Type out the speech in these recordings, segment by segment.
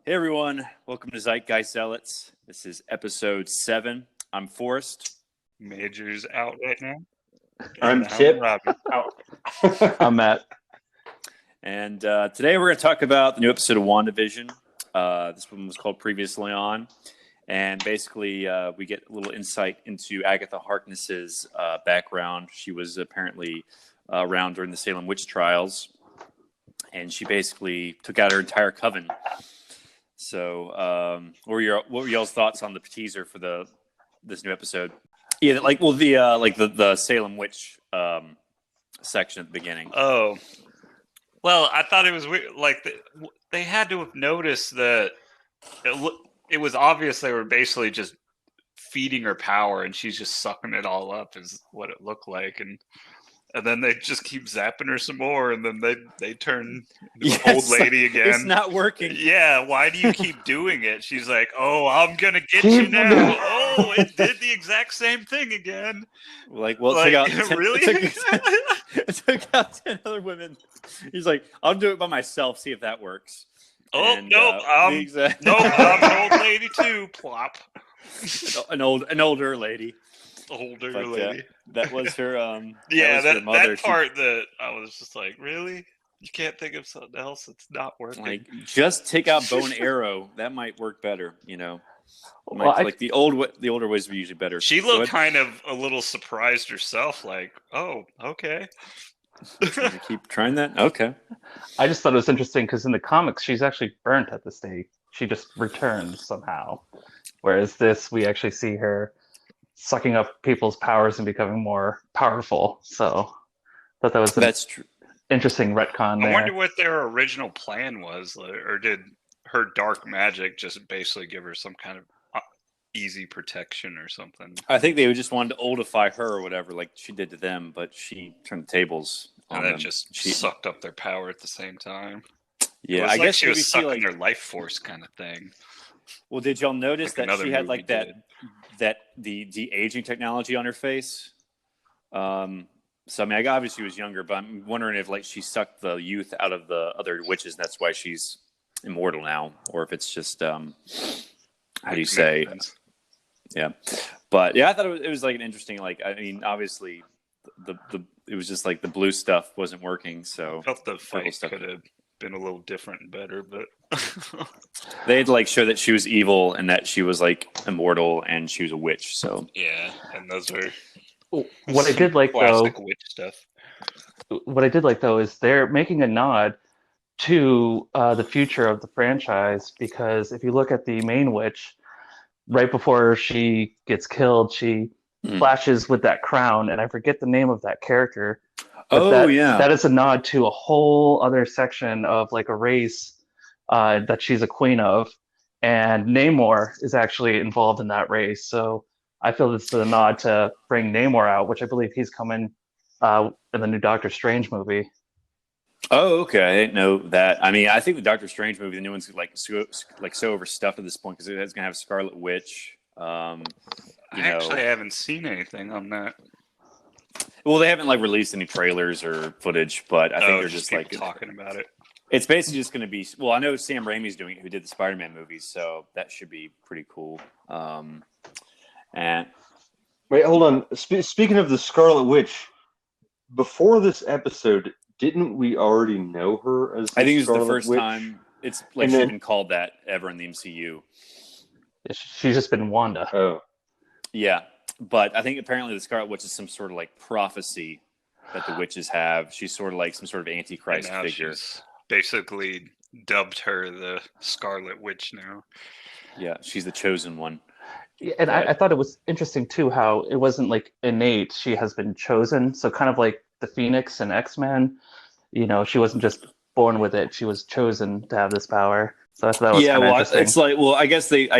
Hey everyone, welcome to Zealots. This is episode 7. I'm Forrest. Major's out right now. I'm Chip. I'm Matt. And today we're going to talk about the new episode of WandaVision. This one was called Previously On. And basically we get a little insight into Agatha Harkness's background. She was apparently around during the Salem witch trials. And she basically took out her entire coven. So, what were y'all's thoughts on the teaser for this new episode? Yeah, the Salem witch section at the beginning. Oh, well, I thought it was weird. Like they had to have noticed that it was obvious they were basically just feeding her power, and she's just sucking it all up. Is what it looked like, and then they just keep zapping her some more, and then they turn into an old lady again. It's not working. Yeah, why do you keep doing it? She's like, "Oh, I'm gonna get you now." Oh, it did the exact same thing again. Like, well, it took out 10, really? it took out 10 other women. He's like, "I'll do it by myself. See if that works." Oh, And, nope, nope, I'm an old lady too. Plop. an older lady. Older lady. That was her. That part that I was just like, really? You can't think of something else that's not working. Like, just take out bow and arrow. That might work better, you know. Well, the older ways were usually better. She looked kind of a little surprised herself, like, oh, okay. Keep trying that. Okay. I just thought it was interesting because in the comics, she's actually burnt at the stake. She just returned somehow, whereas this, we actually see her sucking up people's powers and becoming more powerful. So I thought that was that's true. Interesting retcon there. I wonder what their original plan was, or did her dark magic just basically give her some kind of easy protection or something? I think they just wanted to oldify her or whatever, like she did to them, but she turned the tables on and then them. Just sucked up their power at the same time. Yeah, I guess she was sucking their life force kind of thing. Well, did y'all notice that she had like did. that the aging technology on her face? So I mean, obviously she was younger, but I'm wondering if like she sucked the youth out of the other witches, and that's why she's immortal now, or if it's just how do you say? Yeah, but yeah, I thought it was like an interesting, like, I mean, obviously the it was just like the blue stuff wasn't working, so I felt the fight could have been a little different and better, but they had to like show that she was evil and that she was like immortal and she was a witch. So yeah, and those are what I did like classic witch stuff. What I did like though is they're making a nod to the future of the franchise, because if you look at the main witch, right before she gets killed, she flashes with that crown, and I forget the name of that character. That is a nod to a whole other section of like a race that she's a queen of, and Namor is actually involved in that race. So I feel this is a nod to bring Namor out, which I believe he's coming in the new Doctor Strange movie. Oh, okay. I didn't know that. I mean, I think the Doctor Strange movie, the new one's like so overstuffed at this point because it's gonna have Scarlet Witch. I actually haven't seen anything on that. Well, they haven't like released any trailers or footage, but I think they're just like talking about it. It's basically just going to be. Well, I know Sam Raimi's doing it, who did the Spider-Man movies, so that should be pretty cool. And wait, hold on. Speaking of the Scarlet Witch, before this episode, didn't we already know her as? I think it's the first Witch? time it's like she's been called that ever in the MCU. She's just been Wanda. Oh, yeah. But I think apparently the Scarlet Witch is some sort of like prophecy that the witches have. She's sort of like some sort of Antichrist figure. She's basically dubbed her the Scarlet Witch now. Yeah, she's the chosen one. Yeah, and I thought it was interesting too how it wasn't like innate. She has been chosen. So kind of like the Phoenix and X-Men, you know, she wasn't just born with it. She was chosen to have this power. So I thought that was kind of interesting. It's like, well, I guess the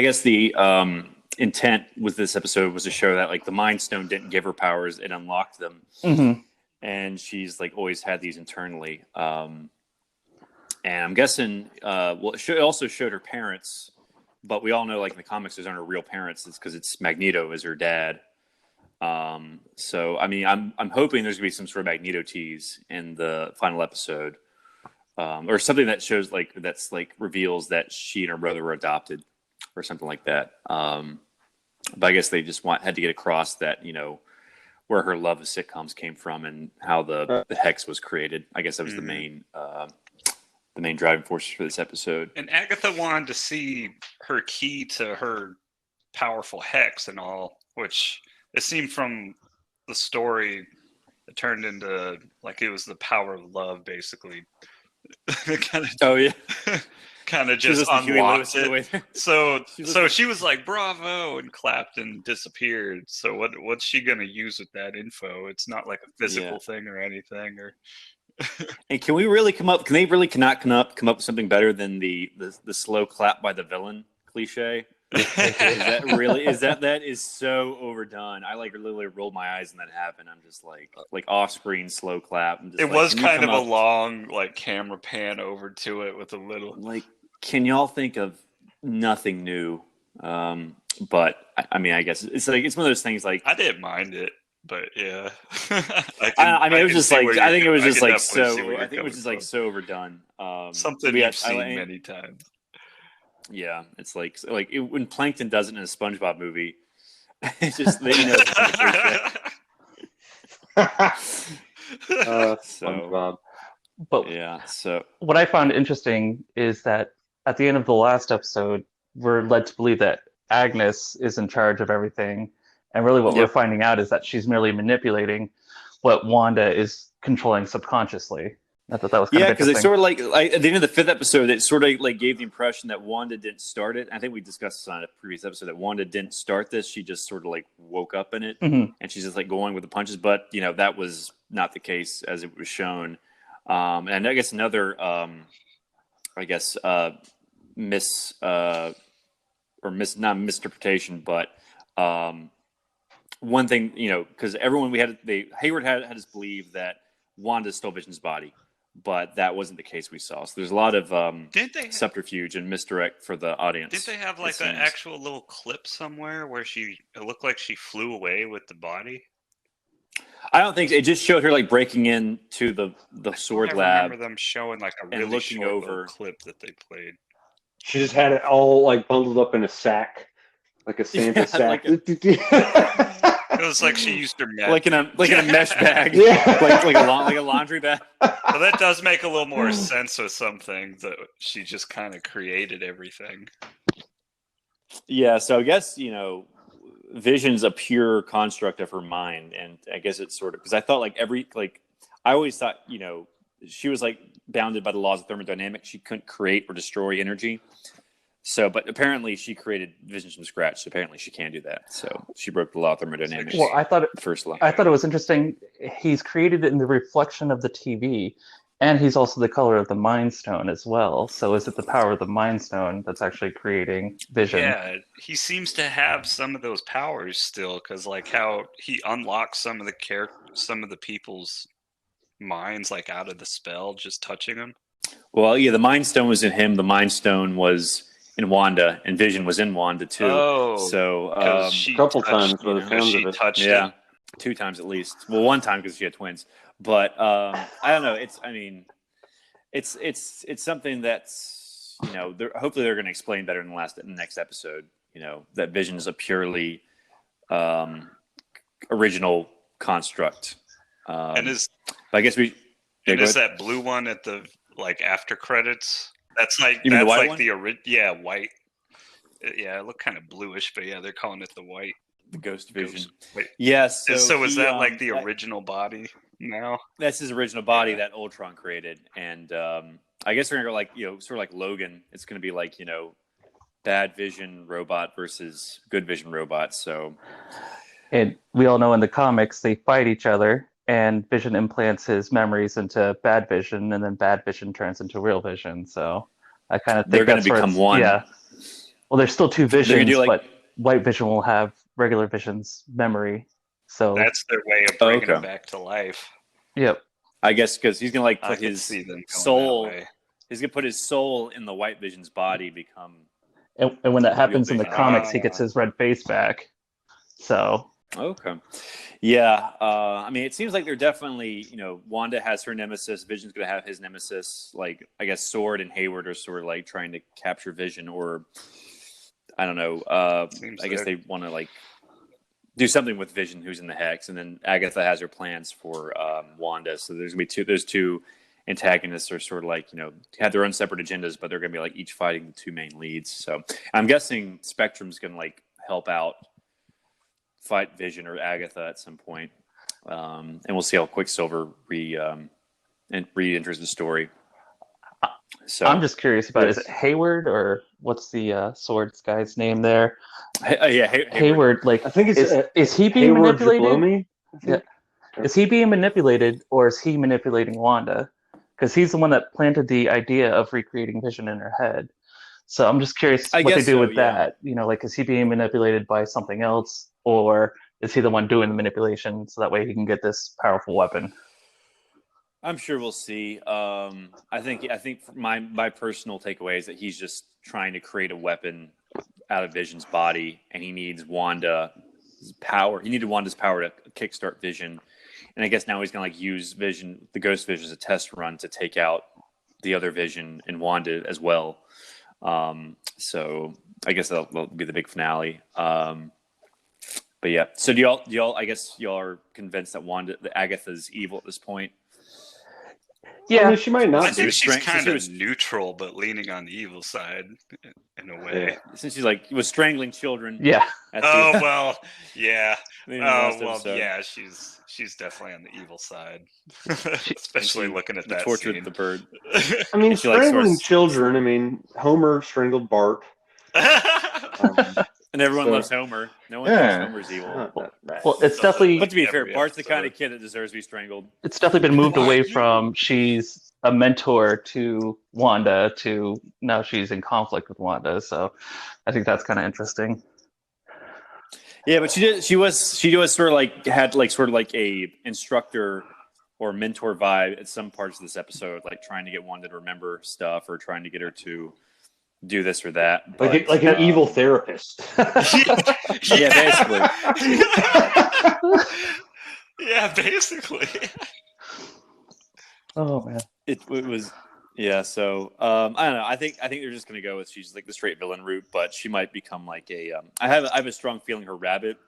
intent with this episode was to show that like the Mind Stone didn't give her powers; it unlocked them, and she's like always had these internally. And I'm guessing, it also showed her parents, but we all know like in the comics those aren't her real parents. It's because it's Magneto as her dad. So I mean, I'm hoping there's gonna be some sort of Magneto tease in the final episode. or something that shows like that's like reveals that she and her brother were adopted, or something like that. But I guess they just had to get across that, where her love of sitcoms came from and how the hex was created. I guess that was the main driving forces for this episode. And Agatha wanted to see her key to her powerful hex and all, which it seemed from the story it turned into like it was the power of love, basically. Kind of just unlocked it. So she was like, "Bravo!" and clapped and disappeared. So what's she gonna use with that info? It's not like a physical thing or anything. Or and can we really come up? Can they really cannot come up with something better than the slow clap by the villain cliche? That is so overdone. I like literally rolled my eyes when that happened. I'm just like off screen slow clap. It was kind of a long like camera pan over to it with a little like. Can y'all think of nothing new? But I mean, I guess it's one of those things. Like I didn't mind it, but yeah. I think it was just like so overdone. Something you've seen many times. Yeah, it's like when Plankton does it in a SpongeBob movie. It's just SpongeBob. But yeah, so what I found interesting is that at the end of the last episode, we're led to believe that Agnes is in charge of everything, and really what we're finding out is that she's merely manipulating what Wanda is controlling subconsciously. I thought that was kind of interesting. Because it sort of like at the end of the 5th episode, it sort of like gave the impression that Wanda didn't start it. I think we discussed this on a previous episode that Wanda didn't start this; she just sort of like woke up in it, and she's just like going with the punches. But that was not the case as it was shown. And I guess another, not misinterpretation, but one thing, because everyone Hayward had us believe that Wanda stole Vision's body, but that wasn't the case we saw. So there's a lot of subterfuge and misdirect for the audience. Did they have like an actual little clip somewhere where it looked like she flew away with the body? I don't think so. It just showed her like breaking into the sword lab. I remember them showing like a really short little clip that they played. She just had it all like bundled up in a sack, like a Santa sack. It was like she used her mesh, like in a mesh bag, like a laundry bag. Well, that does make a little more sense with some things that she just kind of created everything. Yeah, so I guess Vision's a pure construct of her mind, and I guess it's sort of because I thought I always thought she was like bounded by the laws of thermodynamics. She couldn't create or destroy energy. So, but apparently she created Vision from scratch. So apparently she can do that. So she broke the law of thermodynamics. Well, I thought it was interesting. He's created it in the reflection of the TV, and he's also the color of the Mind Stone as well. So is it the power of the Mind Stone that's actually creating Vision? Yeah, he seems to have some of those powers still, because like how he unlocks some of the people's minds like out of the spell, just touching them. Well, yeah, the Mind Stone was in him. The Mind Stone was in Wanda, and Vision was in Wanda too. Oh, so a couple times by the sounds of it. Touched it. 2 times at least. Well, 1 time because she had twins. But I don't know. It's something that's hopefully they're going to explain better in the next episode. That Vision is a purely original construct. And I guess we. Is that blue one at the after credits? That's like you mean the white one? White. Yeah, it looked kind of bluish, but yeah, they're calling it the white. The Ghost Vision. Yes. Yeah, so is that like the original body now? That's his original body that Ultron created, and I guess we're gonna go sort of like Logan. It's gonna be like bad Vision robot versus good Vision robot. So, and we all know in the comics they fight each other. And Vision implants his memories into Bad Vision, and then Bad Vision turns into Real Vision. So I kind of think they're going to become one. Yeah. Well, there's still 2 Visions, but White Vision will have regular Vision's memory. So that's their way of bringing him back to life. Yep. I guess because he's going to put his soul. He's going to put his soul in the White Vision's body. And when that happens in the comics, he gets his red face back. So. Okay. Yeah. I mean, it seems like they're definitely, Wanda has her nemesis. Vision's going to have his nemesis. Like, I guess Sword and Hayward are sort of like trying to capture Vision, or I don't know. I guess they want to like do something with Vision, who's in the Hex, and then Agatha has her plans for Wanda. So there's going to be those two antagonists are sort of like, have their own separate agendas, but they're going to be like each fighting the two main leads. So I'm guessing Spectrum's going to like help out fight Vision or Agatha at some point. And we'll see how Quicksilver re-enters the story. So I'm just curious about, is it Hayward or what's the Swords guy's name there? Hayward. Like, I think it's is he being Hayward manipulated? Jablomi? Is he being manipulated, or is he manipulating Wanda? Because he's the one that planted the idea of recreating Vision in her head. So I'm just curious what they do with that. Like, is he being manipulated by something else, or is he the one doing the manipulation so that way he can get this powerful weapon? I'm sure we'll see. I think my personal takeaway is that he's just trying to create a weapon out of Vision's body, and he needs Wanda's power. He needed Wanda's power to kickstart Vision, and I guess now he's gonna like use Vision, the Ghost Vision, as a test run to take out the other Vision and Wanda as well. So I guess that'll be the big finale. But yeah, so do y'all? I guess y'all are convinced that Agatha's evil at this point. Yeah, I mean, she might not. I think she's Since kind she of was- neutral, but leaning on the evil side in a way. Yeah. Since she's like was strangling children. yeah. At the- Oh well, yeah. in the last Well, episode. yeah. She's definitely on the evil side, especially looking at The that torture scene. of the bird. I mean, She, like, strangling sorts- children. I mean, Homer strangled Bart. And everyone So- loves Homer. No one Yeah. thinks Homer's evil. Not that bad. Well, it's definitely But to be fair, Every Bart's the kind episode. of kid that deserves to be strangled. been moved Why away you- from she's a mentor to Wanda to now she's in conflict with Wanda. So I think that's kind of interesting. Yeah, but she was sort of like had like sort of like a instructor or mentor vibe at some parts of this episode, like trying to get Wanda to remember stuff or trying to get her to do this or that. But, like an evil therapist. Yeah, basically. Yeah, basically. Oh man. It was so I don't know. I think they're just gonna go with she's like the straight villain route, but she might become like a I have a strong feeling her rabbit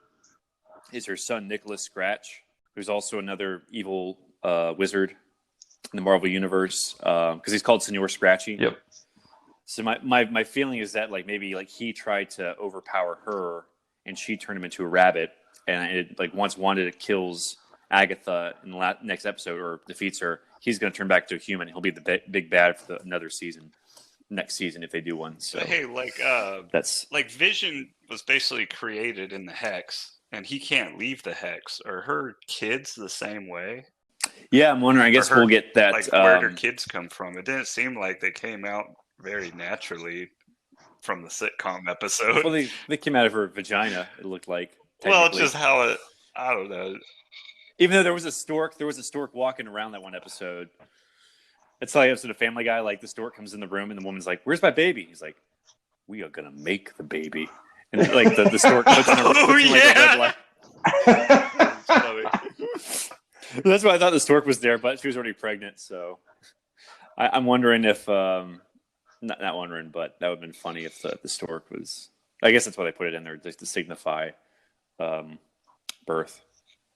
is her son Nicholas Scratch, who's also another evil wizard in the Marvel universe, because he's called Senor Scratchy. Yep. So my feeling is that like maybe like he tried to overpower her and she turned him into a rabbit, and it like once Wanda kills Agatha in the next episode or defeats her, he's going to turn back to a human. He'll be the big bad for another season, next season if they do one. So Hey, that's like Vision was basically created in the Hex, and he can't leave the Hex. Are her kids the same way? yeah. I'm wondering. I guess Or her- we'll get that. Like, where did her kids come from? It didn't seem like they came out very naturally from the sitcom episode. well, they came out of her vagina. It looked like. Well, technically. just how it. I don't know. Even though there was a stork walking around that one episode. It's like episode of Family Guy. Like the stork comes in the room and the woman's like, "Where's my baby?" He's like, "We are gonna make the baby." And like the stork puts in Oh, puts in, like, a red light. It's funny. That's why I thought the stork was there, but she was already pregnant. So I'm wondering if not wondering, but that would have been funny if the stork was. I guess that's why they put it in there, just to signify birth.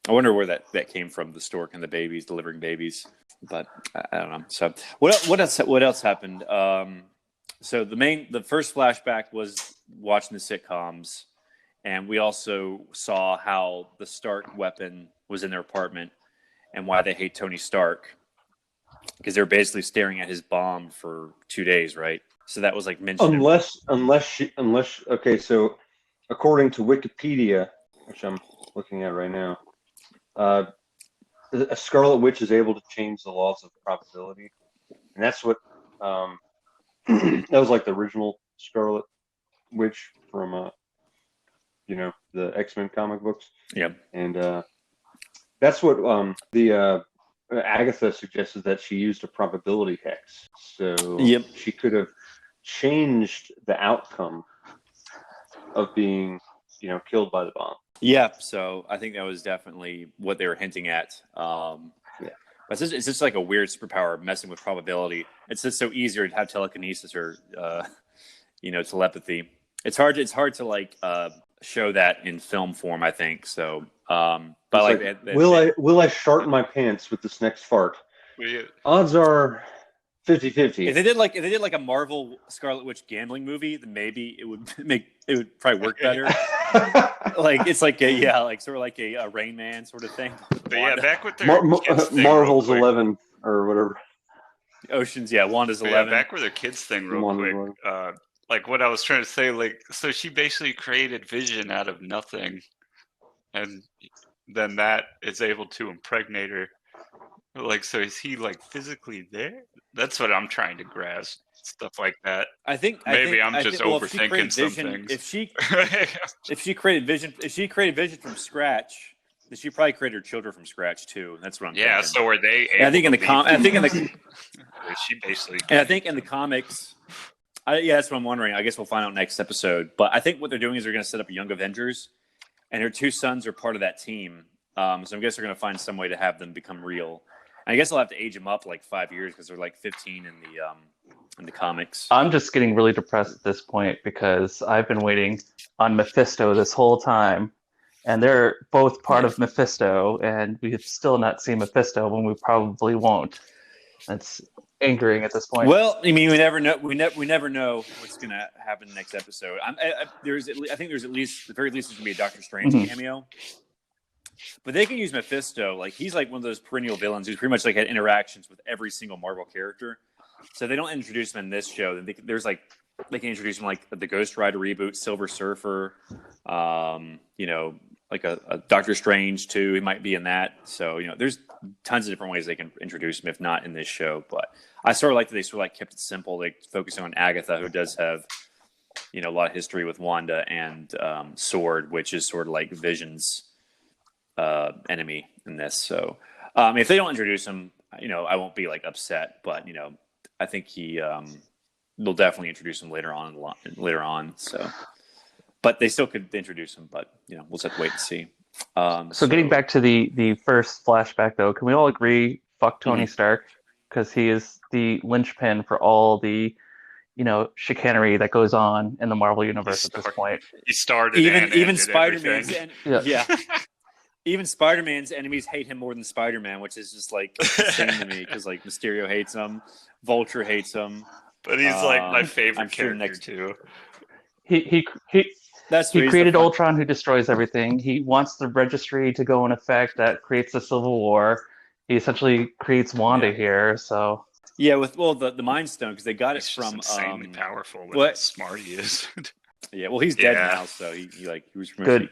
I wonder where that came from, the stork and the babies delivering babies. But I don't know. So what else happened? So the first flashback was watching the sitcoms, and we also saw how the Stark weapon was in their apartment and why they hate Tony Stark, because they're basically staring at his bomb for 2 days, right? So that was like mentioned. Unless okay, so according to Wikipedia, which I'm looking at right now, a Scarlet Witch is able to change the laws of probability, and that's what that was like the original Scarlet Witch from the X-Men comic books. Yeah. And that's what the Agatha suggested, that she used a probability hex, so Yep. she could have changed the outcome of being killed by the bomb. Yeah, so I think that was definitely what they were hinting at. But it's just like a weird superpower messing with probability. It's just so easier to have telekinesis or telepathy. It's hard to like show that in film form, I think. So, but will I shart my pants with this next fart? Odds are 50-50. If they did like a Marvel Scarlet Witch gambling movie, then maybe it would probably work better. Like it's like sort of like a Rain Man sort of thing. But yeah, back with their kids thing Marvel's 11 or whatever. Oceans, Wanda's 11. Yeah, back with their kids thing real quick. Like what I was trying to say, like so she basically created Vision out of nothing, and then that is able to impregnate her. Like, so is he like physically there? That's what I'm trying to grasp. Stuff like that. I think I'm just overthinking some things. If she created Vision from scratch, then she probably created her children from scratch too. That's what I'm thinking. Yeah. So are they? I think in the she basically. And I think in the comics, that's what I'm wondering. I guess we'll find out next episode. But I think what they're doing is they're going to set up a Young Avengers, and her two sons are part of that team. So I guess they're going to find some way to have them become real. And I guess I'll have to age them up like 5 years because they're like 15 in the comics. I'm just getting really depressed at this point because I've been waiting on Mephisto this whole time, and they're both part of Mephisto, and we have still not seen Mephisto when we probably won't. That's angering at this point. Well, I mean, we never know. We never know what's going to happen next episode. I think there's at the very least there's going to be a Doctor Strange cameo. But they can use Mephisto. Like he's like one of those perennial villains who's pretty much like had interactions with every single Marvel character. So they don't introduce him in this show. They can introduce him like the Ghost Rider reboot, Silver Surfer. Like a Doctor Strange too. He might be in that. So there's tons of different ways they can introduce him if not in this show. But I sort of like that they sort of like kept it simple. They focused on Agatha, who does have a lot of history with Wanda, and Sword, which is sort of like Vision's enemy in this. So if they don't introduce him, I won't be like upset, but I think they'll definitely introduce him later on. So, but they still could introduce him, but we'll just have to wait and see. So getting back to the first flashback though, can we all agree fuck Tony Stark, because he is the linchpin for all the chicanery that goes on in the Marvel universe at this point. He started even Spider-Man's even Spider-Man's enemies hate him more than Spider-Man, which is just like insane to me because like Mysterio hates him, Vulture hates him, but he's like my favorite character too. He created Ultron, who destroys everything. He wants the registry to go in effect. That creates the Civil War. He essentially creates Wanda here. So the Mind Stone, because they got it from insanely powerful. What smart he is. Yeah, well, he's dead now, so he was good.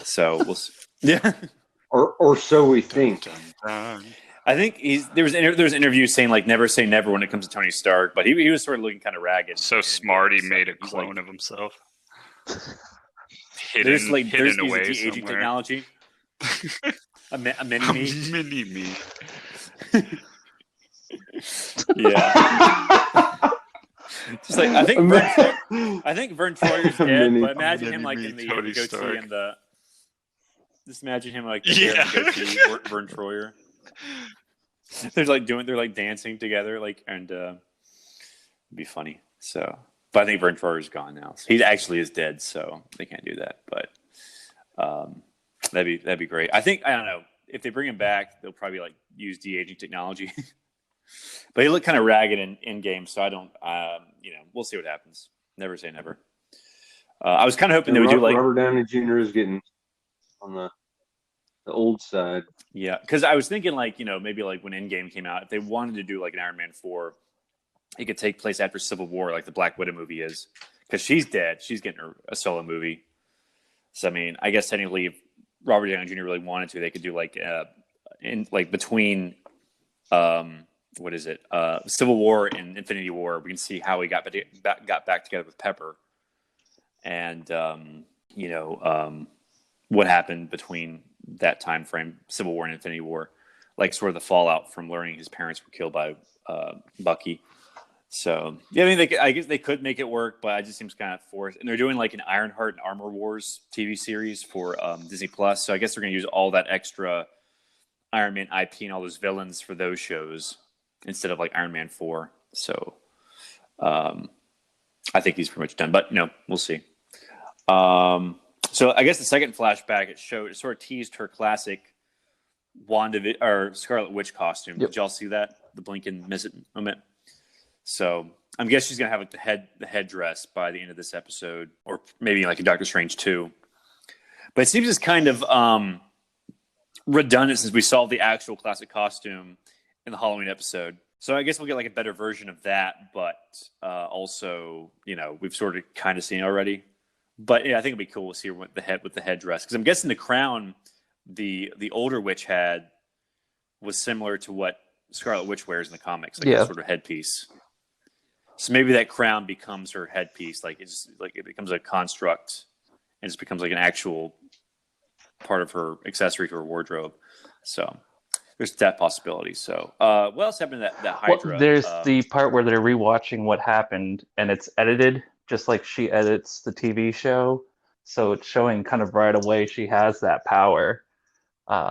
So we'll see. Yeah, or so we think. I think there was an interview saying like never say never when it comes to Tony Stark, but he was sort of looking kind of ragged. So smart, he made a clone of himself. There's away de-aging technology. a mini me. Mini me. Yeah. Just like I think Vern Troyer's dead, but imagine him like in the goatee and the. Just imagine him like goatee, Vern Troyer. They're like dancing together, like, and it'd be funny. So, but I think Vern Troyer's gone now. So he actually is dead, so they can't do that. But that'd be great. I don't know if they bring him back, they'll probably like use de-aging technology. But he looked kind of ragged in game, so I don't. We'll see what happens. Never say never. I was kind of hoping they would do like Robert Downey Jr. is getting on the old side. Yeah, because I was thinking like maybe like when Endgame came out, if they wanted to do like an Iron Man 4, it could take place after Civil War, like the Black Widow movie is, because she's dead. She's getting a solo movie. So I mean, I guess technically, if Robert Downey Jr. really wanted to, they could do like between Civil War and Infinity War. We can see how he got back together with Pepper, and what happened between that time frame, Civil War and Infinity War, like sort of the fallout from learning his parents were killed by Bucky. So yeah, I mean, I guess they could make it work, but it just seems kind of forced. And they're doing like an Ironheart and Armor Wars TV series for Disney Plus. So I guess they're going to use all that extra Iron Man IP and all those villains for those shows instead of like Iron Man 4. So I think he's pretty much done, but we'll see. So I guess the second flashback it sort of teased her classic WandaVision or Scarlet Witch costume. Yep. Did y'all see that? The blink and miss it moment. So I'm guessing she's gonna have like the headdress by the end of this episode, or maybe like a Doctor Strange 2. But it seems it's kind of redundant since we saw the actual classic costume in the Halloween episode. So I guess we'll get like a better version of that, but also we've sort of kind of seen it already. But yeah, I think it'd be cool to see her with the headdress, because I'm guessing the crown the older witch had was similar to what Scarlet Witch wears in the comics, like a sort of headpiece. So maybe that crown becomes her headpiece, like it becomes a construct and just becomes like an actual part of her accessory to her wardrobe. So there's that possibility. So what else happened to that Hydra? Well, there's the part where they're rewatching what happened, and it's edited just like she edits the TV show. So it's showing kind of right away she has that power,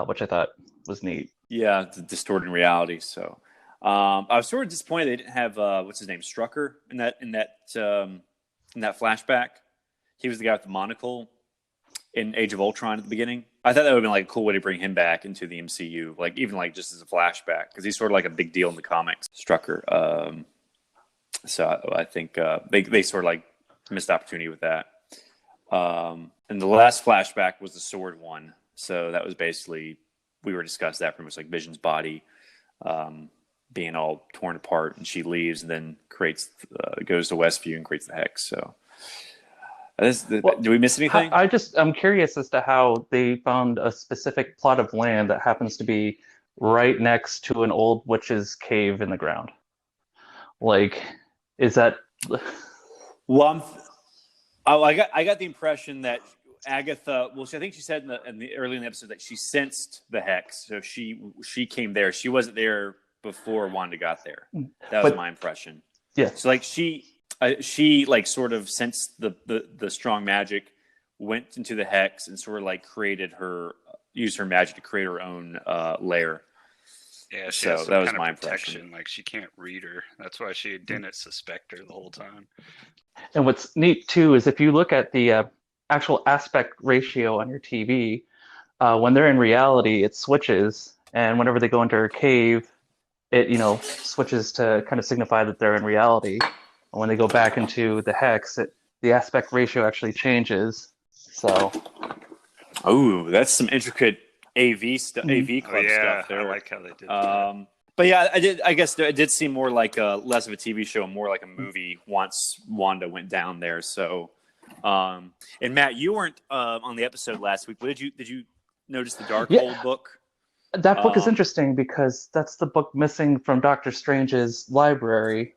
which I thought was neat. Yeah, the distorting reality. So I was sort of disappointed they didn't have what's his name, Strucker, in that flashback. He was the guy with the monocle in Age of Ultron at the beginning. I thought that would have been like a cool way to bring him back into the MCU, like even like just as a flashback, because he's sort of like a big deal in the comics, Strucker. So I think they sort of like missed opportunity with that. And the last flashback was the sword one. So that was basically, we were discussing that pretty much, like Vision's body being all torn apart, and she leaves and then goes to Westview and creates the Hex. So do we miss anything? I'm curious as to how they found a specific plot of land that happens to be right next to an old witch's cave in the ground. Like, is that? Well, I got the impression that Agatha. Well, I think she said early in the episode that she sensed the Hex, so she came there. She wasn't there before Wanda got there. That was my impression. Yeah. So like she like sort of sensed the strong magic, went into the Hex, and sort of like used her magic to create her own lair. Yeah, so that was my impression. Like she can't read her. That's why she didn't suspect her the whole time. And what's neat too is if you look at the actual aspect ratio on your TV, when they're in reality, it switches, and whenever they go into her cave, it switches to kind of signify that they're in reality. And when they go back into the Hex, the aspect ratio actually changes. So, that's some intricate AV stuff, AV club stuff there. I like how they did that. But yeah, I guess it did seem more like less of a TV show, more like a movie once Wanda went down there. So, and Matt, you weren't on the episode last week. Did you notice the Darkhold book? That book is interesting because that's the book missing from Doctor Strange's library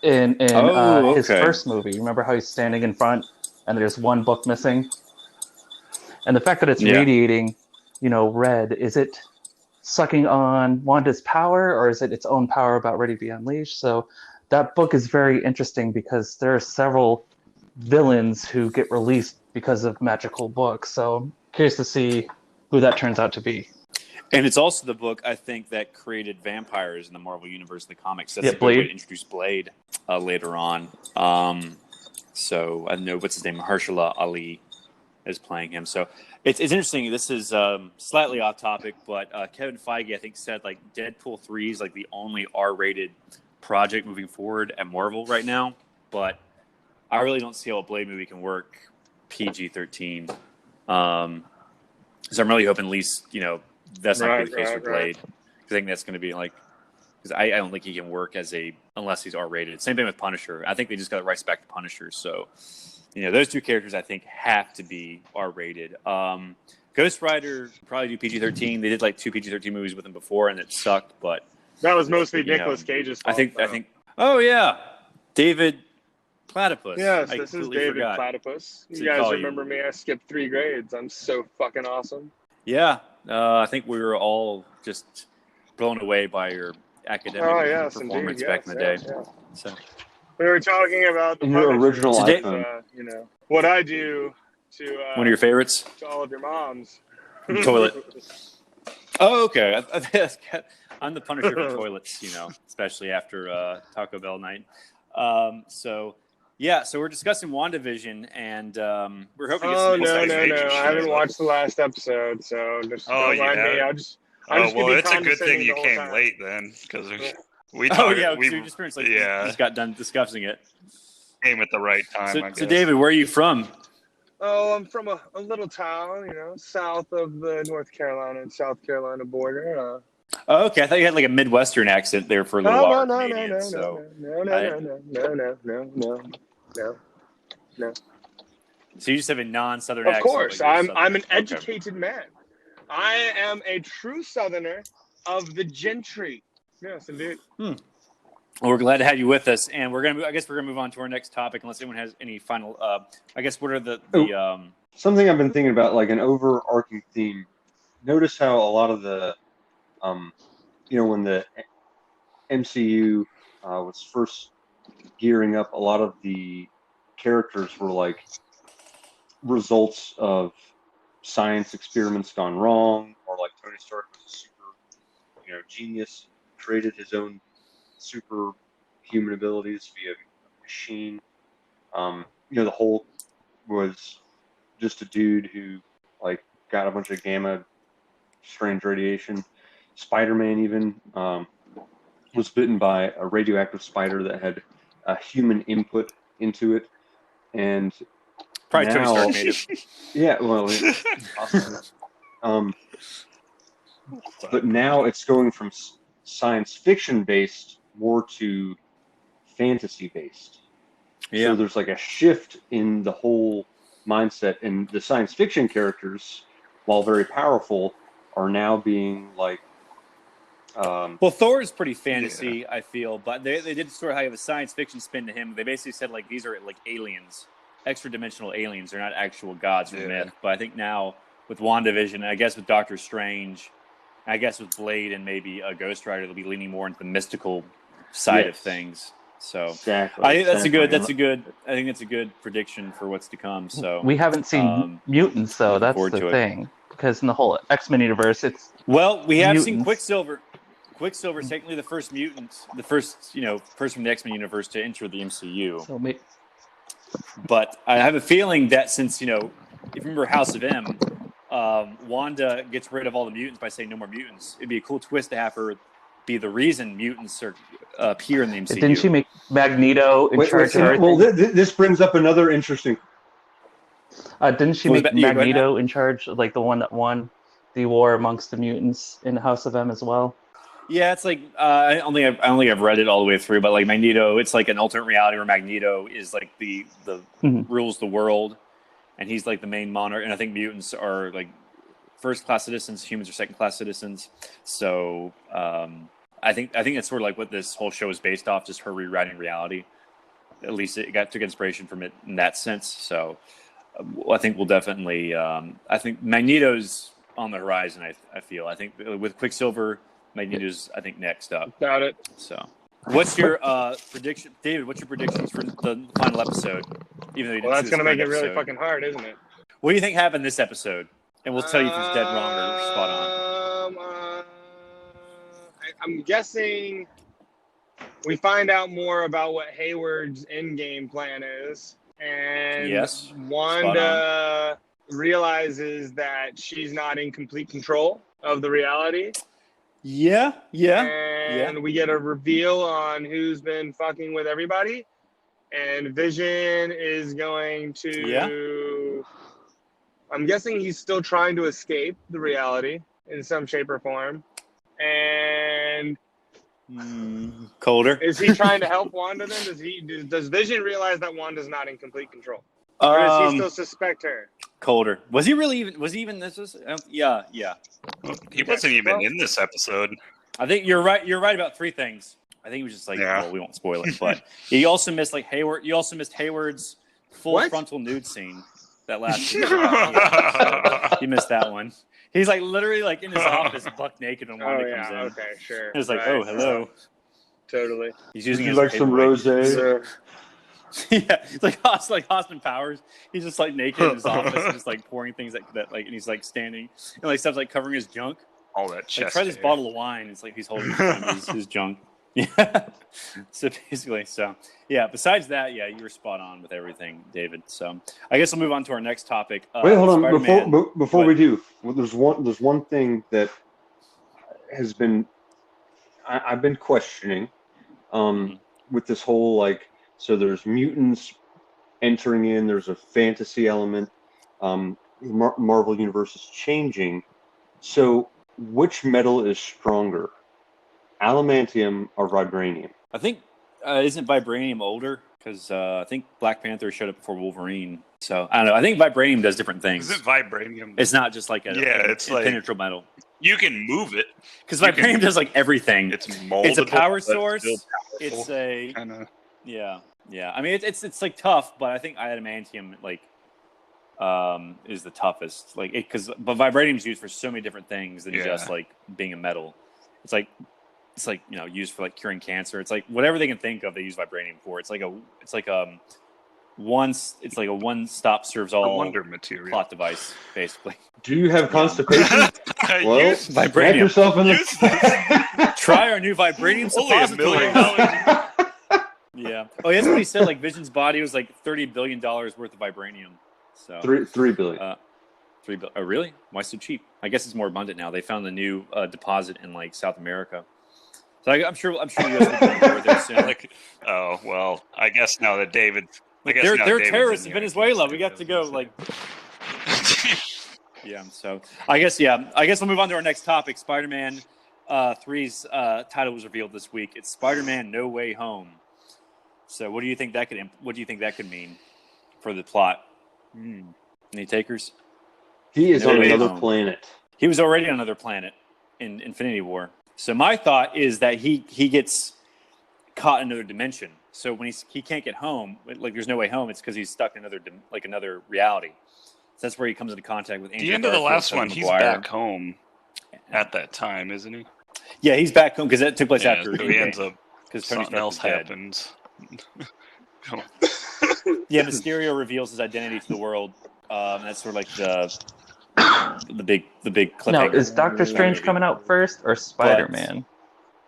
in his first movie. Remember how he's standing in front and there's one book missing? And the fact that it's radiating, red, is it sucking on Wanda's power, or is it its own power about ready to be unleashed? So that book is very interesting because there are several villains who get released because of magical books. So I'm curious to see who that turns out to be. And it's also the book, I think, that created vampires in the Marvel Universe, the comics. That's a good way to introduce Blade later on. So I know, what's his name? Mahershala Ali is playing him. So it's interesting. This is slightly off topic, but Kevin Feige, I think, said like Deadpool 3 is like the only R-rated project moving forward at Marvel right now. But I really don't see how a Blade movie can work PG-13. So I'm really hoping at least, that's not going to be the case with Blade. I think that's going to be like, because I don't think he can work unless he's R-rated. Same thing with Punisher. I think they just got the rights back to Punisher. So, those two characters I think have to be R-rated. Ghost Rider probably do PG-13. They did like 2 PG-13 movies with him before, and it sucked. But that was mostly Nicolas Cage's fault. I think. Oh yeah, David Platypus. Yes, this is David Platypus. You guys remember me? I skipped 3 grades. I'm so fucking awesome. Yeah, I think we were all just blown away by your academic performance back in the day. Yeah. So we were talking about the your original Today- iPhone. you know, what I do to one of your favorites? to all of your moms. Toilet. Oh, okay. I'm the Punisher for toilets, you know, especially after Taco Bell night. So we're discussing WandaVision, and we're hoping to get some no. insights. I haven't watched the last episode, so just don't mind me. I'm just well, gonna be it's a good thing condescending you the whole came time. late then, because we Oh talked. yeah, we so you just pretty much just got done discussing it. came at the right time. I guess. So David, where are you from? Oh, I'm from a little town, you know, south of the North Carolina and South Carolina border. Oh, okay, I thought you had like a Midwestern accent there for a little while. No. So you just have a non-Southern Of accent. course, like you're I'm an Southern. educated man. I am a true Southerner of the gentry. Yes, indeed. Well, we're glad to have you with us, and I guess we're gonna move on to our next topic, unless anyone has any final. I guess what are the Something I've been thinking about, like an overarching theme. Notice how a lot of the, when the MCU was first gearing up, a lot of the characters were like results of science experiments gone wrong, or like Tony Stark was a super, genius, created his own superhuman abilities via a machine. The Hulk was just a dude who like got a bunch of gamma strange radiation. Spider-Man even was bitten by a radioactive spider that had a human input into it, and probably now, Tony Stark made it. Yeah, well, possibly. But now it's going from science fiction based more to fantasy based. Yeah. So there's like a shift in the whole mindset, and the science fiction characters, while very powerful, are now being like. Well, Thor is pretty fantasy, I feel, but they did sort of have a science fiction spin to him. They basically said like these are like aliens, extra dimensional aliens. They're not actual gods from myth. But I think now with WandaVision, and I guess with Doctor Strange, I guess with Blade and maybe a Ghost Rider, they'll be leaning more into the mystical side of things. So exactly, I think that's a good prediction for what's to come. So we haven't seen mutants though. That's the thing, because in the whole X-Men universe, it's we have mutants. seen Quicksilver. Quicksilver is technically the first mutant, the first person from the X-Men universe to enter the MCU. So but I have a feeling that since if you remember House of M, Wanda gets rid of all the mutants by saying no more mutants. It'd be a cool twist to have her be the reason mutants appear in the MCU. Didn't she make Magneto in charge of everything? Well, this brings up another interesting. Didn't she make Magneto in charge, like the one that won the war amongst the mutants in House of M as well? Yeah, it's like I only have read it all the way through, but like Magneto, it's like an alternate reality where Magneto is like the rules the world, and he's like the main monarch. And I think mutants are like first-class citizens, humans are second-class citizens. So I think that's sort of like what this whole show is based off, just her rewriting reality. At least it took inspiration from it in that sense. So I think we'll definitely. I think Magneto's on the horizon. I feel. I think with Quicksilver. Magneto's, I think, next up. Got it. So, what's your prediction, David? What's your predictions for the final episode? That's going to make it really fucking hard, isn't it? What do you think happened this episode? And we'll tell you if it's dead wrong or spot on. I'm guessing we find out more about what Hayward's in-game plan is, and Wanda realizes that she's not in complete control of the reality. Yeah. And we get a reveal on who's been fucking with everybody. And Vision is going to... Yeah. I'm guessing he's still trying to escape the reality in some shape or form. And... colder. Is he trying to help Wanda then? Does Vision realize that Wanda's not in complete control? Or does he still suspect her? Colder. Was he even this? Yeah. He wasn't even in this episode. I think you're right. You're right about three things. I think he was just like, well, we won't spoil it, but he also missed like Hayward. You also missed Hayward's full frontal nude scene That last. Yeah, so you missed that one. He's like literally like in his office, buck naked when Wanda comes in. Okay, sure. It's like, Right. oh, hello. Totally. He's Would using you his like some paperweight. rosé? Sure. Yeah, it's like Austin Powers. He's just like naked in his office, and just like pouring things that like, and he's like standing and like stuff's like covering his junk. All that chest. Like, try this hair. bottle of wine. It's like he's holding his junk. Yeah. So basically, yeah. Besides that, yeah, you were spot on with everything, David. So I guess we'll move on to our next topic. Wait, hold on. Spider-Man. Before we do, well, there's one thing that has been I've been questioning with this whole like. So there's mutants entering in. There's a fantasy element. Marvel Universe is changing. So which metal is stronger, adamantium or vibranium? I think isn't vibranium older? Because I think Black Panther showed up before Wolverine. So I don't know. I think vibranium does different things. Is it vibranium? It's not just like it's like impenetrable metal. you can move it Because vibranium does like everything. It's moldable. It's a power but source. still It's powerful. a Kinda. yeah. I mean, it's like tough, but I think adamantium like is the toughest. Like but vibranium is used for so many different things than just like being a metal. It's like used for like curing cancer. It's like whatever they can think of, they use vibranium for. It's like a one-stop serves all wonder material plot device, basically. Do you have constipation? Well, Use smack vibranium. yourself in the. Try our new vibranium only $1 suppository. million. Yeah. Oh, that's what he said. Like Vision's body was like $30 billion worth of vibranium. So $3 billion. $3 billion. Oh, really? Why so cheap? I guess it's more abundant now. They found a new deposit in like South America. So I'm sure you guys will be over there soon. Like, oh well, I guess now that David, They're terrorists in Venezuela. We got to go like. Yeah. So I guess we'll move on to our next topic. Spider-Man 3's title was revealed this week. It's Spider-Man: No Way Home. So what do you think that could mean for the plot? Any takers? He is No on way another home. planet. He was already on another planet in Infinity War. So my thought is that he gets caught in another dimension. So when he can't get home, like there's no way home, it's because he's stuck in another reality. So that's where he comes into contact with Andrew the end of the Garfield, last Tobey one, he's Maguire. back home at that time, isn't he? Yeah, he's back home because that took place Yeah, after so he ends up because Tony something else Stark was dead. happens. Come on. Yeah, Mysterio reveals his identity to the world. That's sort of like the big cliffhanger. Now, is Doctor Strange coming out first or Spider-Man?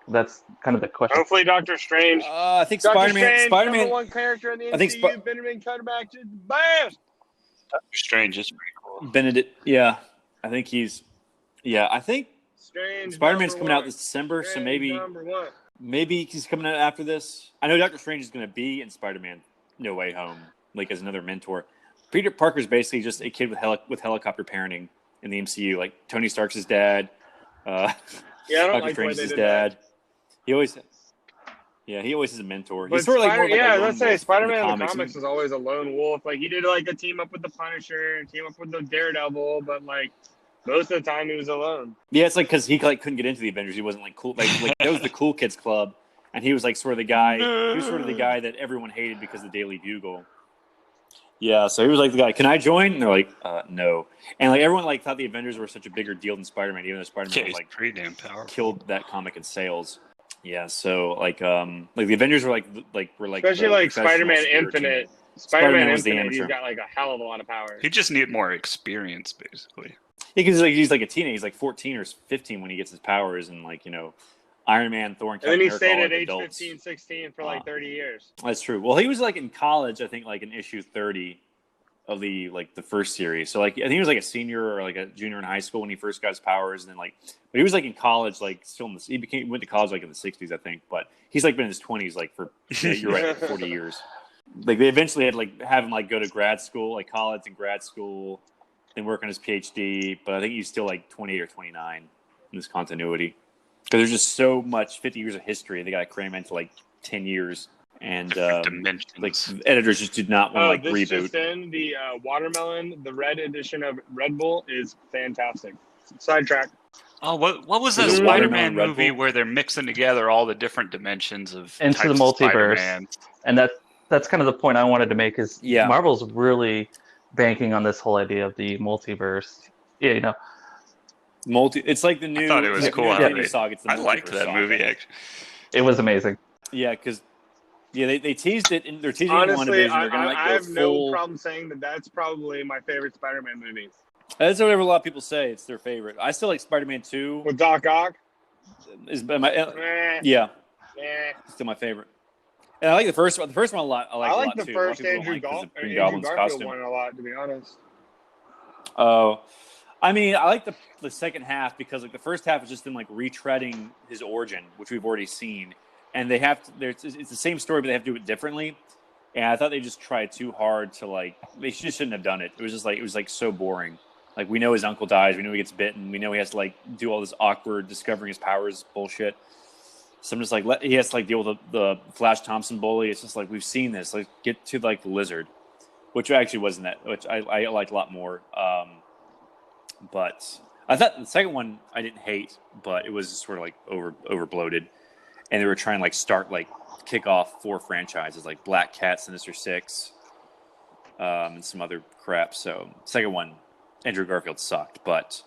That's kind of the question. Hopefully, Doctor Strange. I think Doctor Spider-Man. Strange, number one character in the MCU. I think Benedict Cumberbatch is best. Doctor Strange is pretty cool. Benedict. Yeah, I think he's. Yeah, I think Strange. Spider-Man's number coming out one. this December, so Strange number one. maybe he's coming out after this. I know Doctor Strange is going to be in Spider-Man: No Way Home, like as another mentor. Peter Parker's basically just a kid with helicopter parenting in the MCU. Like Tony Stark's his dad. Yeah, I don't Doctor like the way Strange's they his did dad. that. He always is a mentor. But He's sort of like more like a lone let's say wolf Spider-Man in the comics. comics is always a lone wolf. Like he did like a team up with the Punisher, and team up with the Daredevil, but like most of the time he was alone. Yeah, it's like because he like couldn't get into the Avengers. He wasn't like cool. Like that was the cool kids club, and he was like sort of the guy. He was sort of the guy that everyone hated because of the Daily Bugle. Yeah, so he was like the guy. Can I join? And they're like, no. And like everyone like thought the Avengers were such a bigger deal than Spider-Man, even though Spider-Man was like pretty damn powerful. killed that comic in sales. Yeah, so like the Avengers were Especially like Spider-Man Infinite. Spider-Man was the Infinite, he's amateur. got like a hell of a lot of power. He just needed more experience, basically. Yeah, because he's like a teenager. He's like 14 or 15 when he gets his powers, and like Iron Man, Thor, and And then Captain he America stayed all at like age adults. 15, 16 for like 30 years. That's true. Well, he was like in college, I think, like in issue 30 of the first series. So like I think he was like a senior or like a junior in high school when he first got his powers, and then but he was like in college, like still went to college like in the 60s, I think. But he's like been in his 20s like for you're right, like 40 years. Like they eventually had have him go to grad school, like college and grad school, then work on his PhD. But I think he's still like 28 or 29 in this continuity because there's just so much 50 years of history they got to cram into like 10 years. And Dimensions. like editors just did not want to This reboot. just in, the watermelon, the red edition of Red Bull is fantastic. Sidetrack. Oh, what was Is that it Watermelon Spider-Man Red movie Bull? where they're mixing together all the different dimensions of Into the types of multiverse. Spider-Man? And that's kind of the point I wanted to make is Yeah. Marvel's really banking on this whole idea of the multiverse. Yeah, you know, It's like the new. I thought it was cool how Infinity they. Saga, it's the I liked multiverse that saga. movie actually. it was amazing. Yeah, because they teased it, and they're teasing Honestly, WandaVision. They're gonna I go have full. no problem saying that that's probably my favorite Spider-Man movie. That's whatever a lot of people say. It's their favorite. I still like Spider-Man 2. With Doc Ock. Is my Eh, yeah, eh. still my favorite. And I like the first one. The first one a lot. I like I a like lot the too. first A lot of people Andrew, don't like 'cause of Green Andrew Goblin's Garfield costume. one a lot, to be honest. Oh, I mean, I like the second half because like the first half is just them like retreading his origin, which we've already seen, and they have to. It's the same story, but they have to do it differently. And I thought they just tried too hard to like. They just shouldn't have done it. It was like so boring. Like we know his uncle dies. We know he gets bitten. We know he has to like do all this awkward discovering his powers bullshit. So I'm just like, he has to like deal with the Flash Thompson bully. It's just like we've seen this. Like get to like the lizard, which actually wasn't that. Which I liked a lot more. But I thought the second one I didn't hate, but it was just sort of like over bloated, and they were trying to like start like kick off 4 franchises like Black Cat, Sinister Six, and some other crap. So second one, Andrew Garfield sucked, but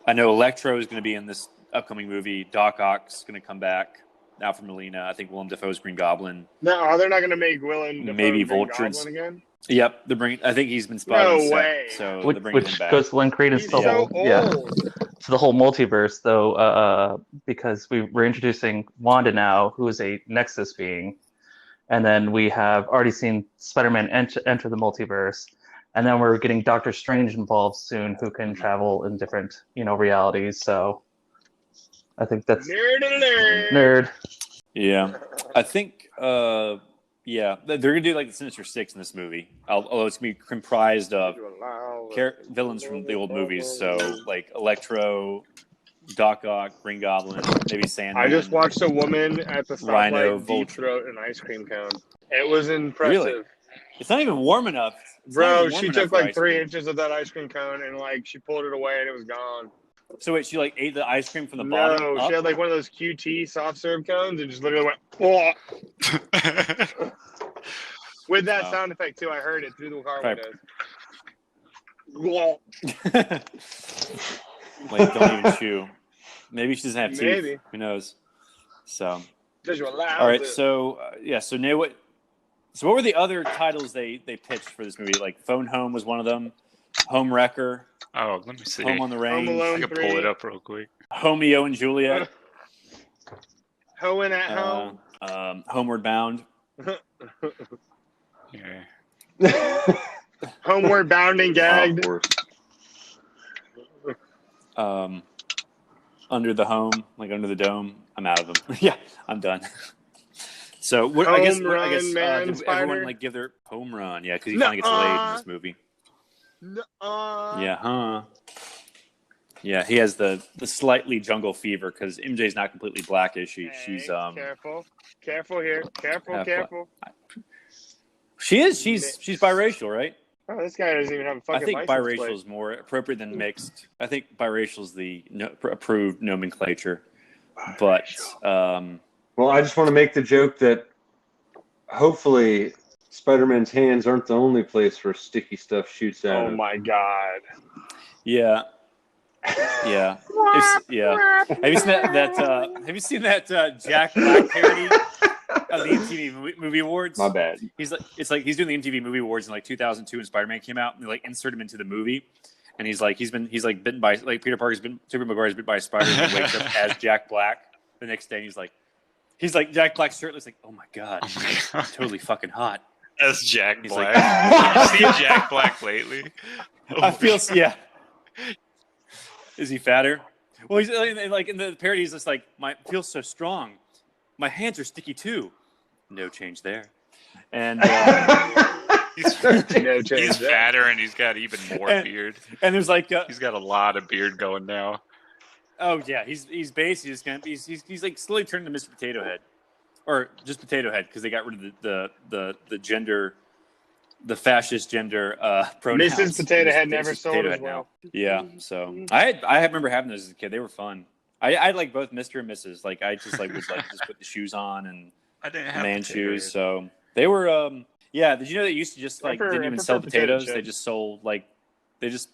I know Electro is going to be in this upcoming movie. Doc Ock's going to come back. Alfred Molina. I think Willem Dafoe's Green Goblin. No, they're not going to make Willem Dafoe Maybe Green Vulture's- Goblin again. Yep, they're bringing. I think he's been spotted No on set, way. so they're bringing him Which back. goes to lend credence He's to the so whole old. to the whole multiverse, though, because we're introducing Wanda now, who is a Nexus being, and then we have already seen Spider-Man enter the multiverse, and then we're getting Doctor Strange involved soon, who can travel in different realities. So I think that's Nerd alert. nerd. Yeah, I think. Yeah, they're gonna do like the Sinister Six in this movie. Although it's gonna be comprised of villains from the old movies, so like Electro, Doc Ock, Green Goblin, maybe Sandman. I just watched a woman at the Rhino, stoplight deep Vulture. throat an ice cream cone. It was impressive. Really? It's not even warm enough. It's not Bro, even warm she enough took for like ice 3 cream. inches of that ice cream cone and like she pulled it away and it was gone. So wait, she like ate the ice cream from the bottom No, up? she had like one of those QT soft serve cones and just literally went, "Whoa." With that Oh. sound effect too. I heard it through the car Right. windows. Whoa. Like don't even chew. Maybe she doesn't have teeth. Maybe. Who knows? So Visualize all right, it. so so now what? So what were the other titles they pitched for this movie? Like Phone Home was one of them. Home Wrecker, Oh, let me see. Home on the Range, Alone. I can pull it up real quick. Homeo and Juliet, Hoeing at home. Homeward Bound. Yeah. Homeward bound and gagged. Of course. Under the Home, like Under the Dome. I'm out of them. Yeah, I'm done. So what, I guess Home run, man, did Spider. everyone like give their home run? Yeah, because he finally gets laid in this movie. Yeah, huh? Yeah, he has the slightly jungle fever because MJ's not completely black, is she? She's Careful here. Careful. She is. She's biracial, right? Oh, this guy doesn't even have a fucking I think license biracial plate. is more appropriate than mixed. I think biracial is the approved nomenclature. But Well, I just want to make the joke that hopefully Spider-Man's hands aren't the only place where sticky stuff shoots out. Oh my god. yeah. Yeah. Yeah. Have you seen that have you seen that Jack Black parody of the MTV Movie Awards? My bad. He's like he's doing the MTV Movie Awards in like 2002 when Spider-Man came out, and they like insert him into the movie, and he's like bitten by like Peter Parker's been Tobey Maguire's bitten by a spider, and he wakes up as Jack Black the next day, and he's like Jack Black shirtless, like, oh my god, totally fucking hot. That's Jack He's Black. like- Have you seen Jack Black lately? I feel yeah. Is he fatter? Well, he's like in the parody. He's just like, feels so strong. My hands are sticky too. No change there. And He's, No change he's there. fatter and he's got even more And- beard. and there's like, He's got a lot of beard going now. oh yeah, he's basically just gonna he's like slowly turning to Mr. Potato Head, or just Potato Head because they got rid of the gender, the fascist gender pronouns. Mrs. Potato Head Mrs. never sold Potato as Head now. well. Yeah, so I remember having those as a kid. They were fun. I like both Mr. and Mrs. Like I just like would like just put the shoes on and I didn't have man potato shoes. head. So they were Yeah, did you know they used to just like didn't even sell potatoes? They just sold like they just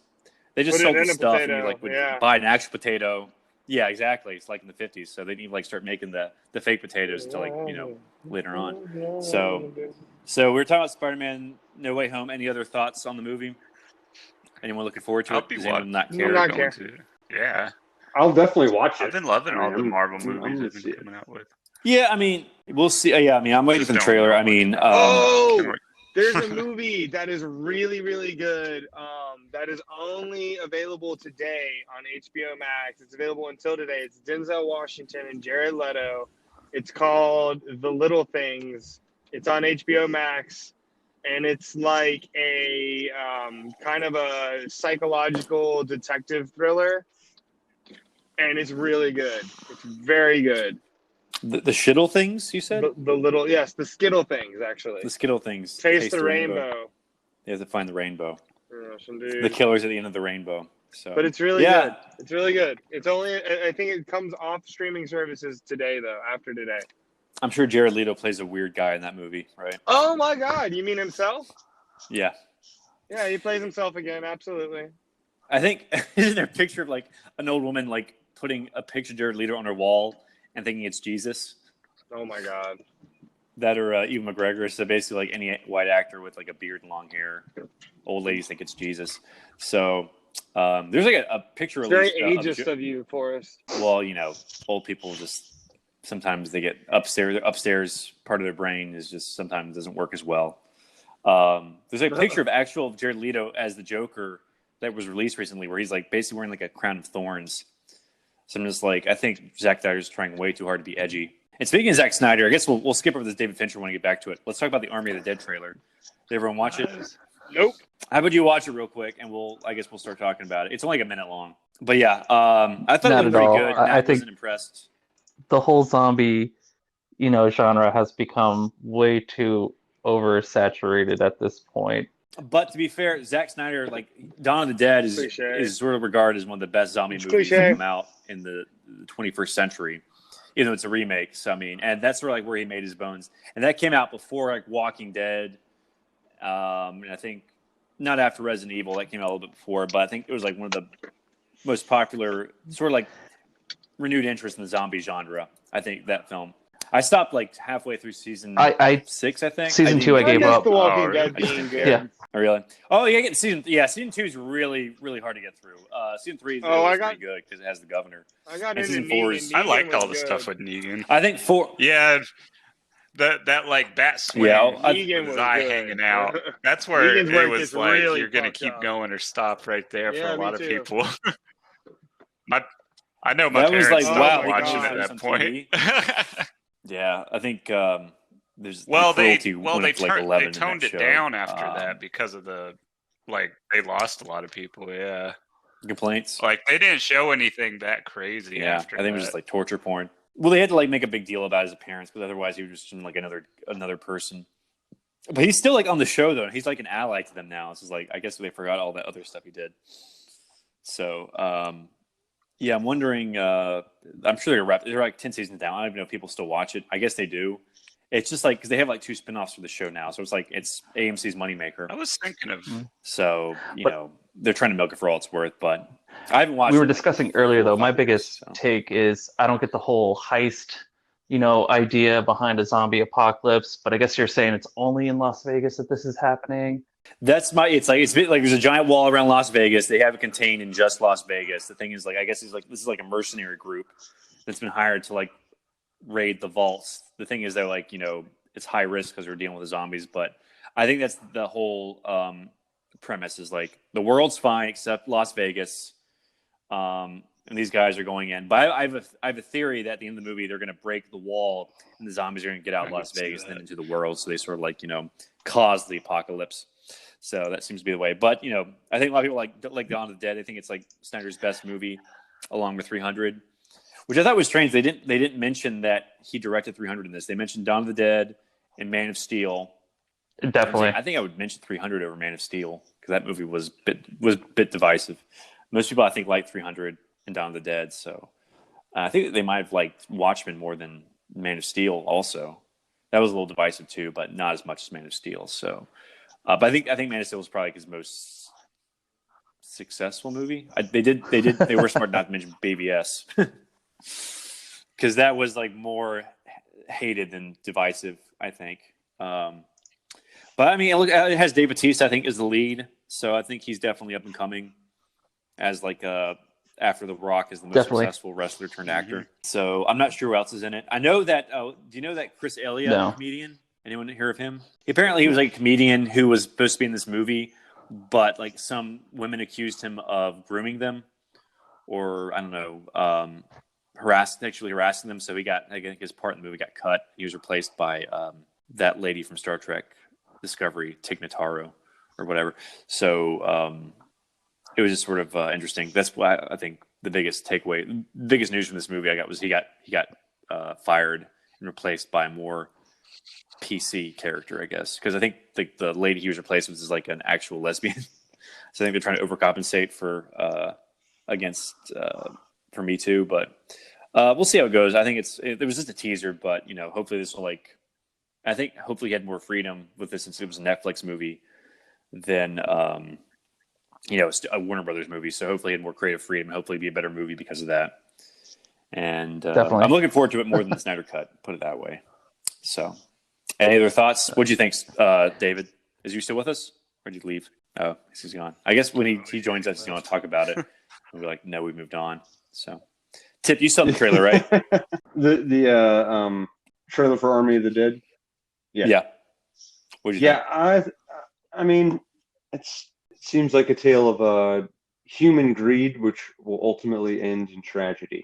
sold the stuff, and you like would buy an actual potato. Yeah, exactly. It's like in the 50s, so they didn't even like start making the fake potatoes until like later on. So we were talking about Spider-Man: No Way Home. Any other thoughts on the movie? Anyone looking forward to it? Does anyone not care? Not care. Yeah, I'll definitely watch it. I've been loving all the Marvel movies they've been coming out with. Yeah, I mean, we'll see. Yeah, I mean, I'm waiting for the trailer. I mean, there's a movie that is really, really good. That is only available today on HBO Max. It's available until today. It's Denzel Washington and Jared Leto. It's called The Little Things. It's on HBO Max, and it's like a kind of a psychological detective thriller, and it's really good. It's very good. The shittle things, you said? The Skittle things, actually. The Skittle things. Taste the rainbow. You have to find the rainbow. Yes, indeed. The killer's at the end of the rainbow. So, but it's really good. It's really good. It's only, I think it comes off streaming services today, though, after today. I'm sure Jared Leto plays a weird guy in that movie, right? Oh, my God. You mean himself? Yeah. Yeah, he plays himself again. Absolutely. I think, isn't there a picture of like an old woman like putting a picture of Jared Leto on her wall and thinking it's Jesus? Oh, my God. That or Ewan McGregor. So basically like any white actor with like a beard and long hair, old ladies think it's Jesus. So there's like a picture released. Very ageist of you, Forrest. Well, old people just sometimes they get upstairs part of their brain is just sometimes doesn't work as well. There's a picture of actual Jared Leto as the Joker that was released recently where he's like basically wearing like a crown of thorns. So I'm just like, I think Zack Snyder's trying way too hard to be edgy. And speaking of Zack Snyder, I guess we'll skip over this David Fincher when we get back to it. Let's talk about the Army of the Dead trailer. Did everyone watch it? Nope. How about you watch it real quick, and I guess we'll start talking about it. It's only like a minute long, but yeah, I thought it was pretty good. I wasn't impressed. The whole zombie, genre has become way too oversaturated at this point. But to be fair, Zack Snyder, like Dawn of the Dead, is sort of regarded as one of the best zombie movies to come out in the 21st century. Even though it's a remake, so I mean, and that's sort of like where he made his bones. And that came out before like Walking Dead, and I think not after Resident Evil. That came out a little bit before, but I think it was like one of the most popular, sort of like renewed interest in the zombie genre. I think that film. I stopped like halfway through season 6, I think. Season 2, I gave up. The Walking Dead being good. Yeah. Oh, really? Oh, you get season 2 is really, really hard to get through. Season 3 is pretty good because it has the governor. I got into season 4 I liked all the stuff with Negan. I think 4. Yeah, that like bat swing. Yeah, Negan with his eye hanging out. That's where it was like really you're gonna keep going or stop right there for a lot of people. I know my parents was like, stopped watching at that point. Yeah, I think there's they like toned it down after that because of they lost a lot of people. Yeah, complaints. Like they didn't show anything that crazy. Yeah, after I think it was just like torture porn. Well, they had to like make a big deal about his appearance because otherwise he was just like another person. But he's still like on the show though. He's like an ally to them now. It's just like I guess they forgot all that other stuff he did. So. Yeah, I'm wondering. I'm sure they're like 10 seasons down. I don't even know if people still watch it. I guess they do. It's just like because they have like 2 spinoffs for the show now, so it's like it's AMC's moneymaker. I was thinking of. So they're trying to milk it for all it's worth, but I haven't watched. We were discussing earlier though. My biggest take is I don't get the whole heist, idea behind a zombie apocalypse. But I guess you're saying it's only in Las Vegas that this is happening. It's there's a giant wall around Las Vegas. They have it contained in just Las Vegas. The thing is, like, I guess this is like a mercenary group that's been hired to like raid the vaults. The thing is, they're like, it's high risk because we're dealing with the zombies. But I think that's the whole premise is like the world's fine except Las Vegas, and these guys are going in. But I have a theory that at the end of the movie they're going to break the wall and the zombies are going to get out of Las Vegas and then into the world. So they sort of like cause the apocalypse. So that seems to be the way. But, I think a lot of people like Dawn of the Dead. I think it's like Snyder's best movie along with 300, which I thought was strange. They didn't mention that he directed 300 in this. They mentioned Dawn of the Dead and Man of Steel. Definitely. I think I would mention 300 over Man of Steel because that movie was a bit divisive. Most people, I think, like 300 and Dawn of the Dead. So I think they might have liked Watchmen more than Man of Steel also. That was a little divisive too, but not as much as Man of Steel. So, but I think Man of Steel was probably his most successful movie. They were smart not to mention Baby S, because that was like more hated than divisive, I think. But I mean, it has Dave Bautista, I think, as the lead, so I think he's definitely up and coming as like after The Rock is the most successful wrestler turned actor. Mm-hmm. So I'm not sure who else is in it. I know that. Do you know that Chris Elliott, comedian? Anyone hear of him? Apparently, he was like a comedian who was supposed to be in this movie, but like some women accused him of grooming them, or I don't know, sexually harassing them. So he got, I think his part in the movie got cut. He was replaced by that lady from Star Trek Discovery, Tig Notaro, or whatever. So it was just sort of interesting. That's why I think the biggest news from this movie I got was he got fired and replaced by a more PC character, I guess, because I think the lady he was replaced with is like an actual lesbian. So I think they're trying to overcompensate for Me Too, but we'll see how it goes. I think it was just a teaser, but hopefully this will hopefully he had more freedom with this since it was a Netflix movie than it's a Warner Brothers movie. So hopefully he had more creative freedom. Hopefully it'd be a better movie because of that. And I'm looking forward to it more than the Snyder Cut, put it that way. So any other thoughts? What do you think, David? Is you still with us? Or did you leave? Oh, he's gone. I guess when he joins us, he's going to talk about it. We'll be like, no, we've moved on. So, Tip, you saw the trailer, right? the trailer for Army of the Dead. Yeah. What do you think? I mean, it seems like a tale of human greed, which will ultimately end in tragedy.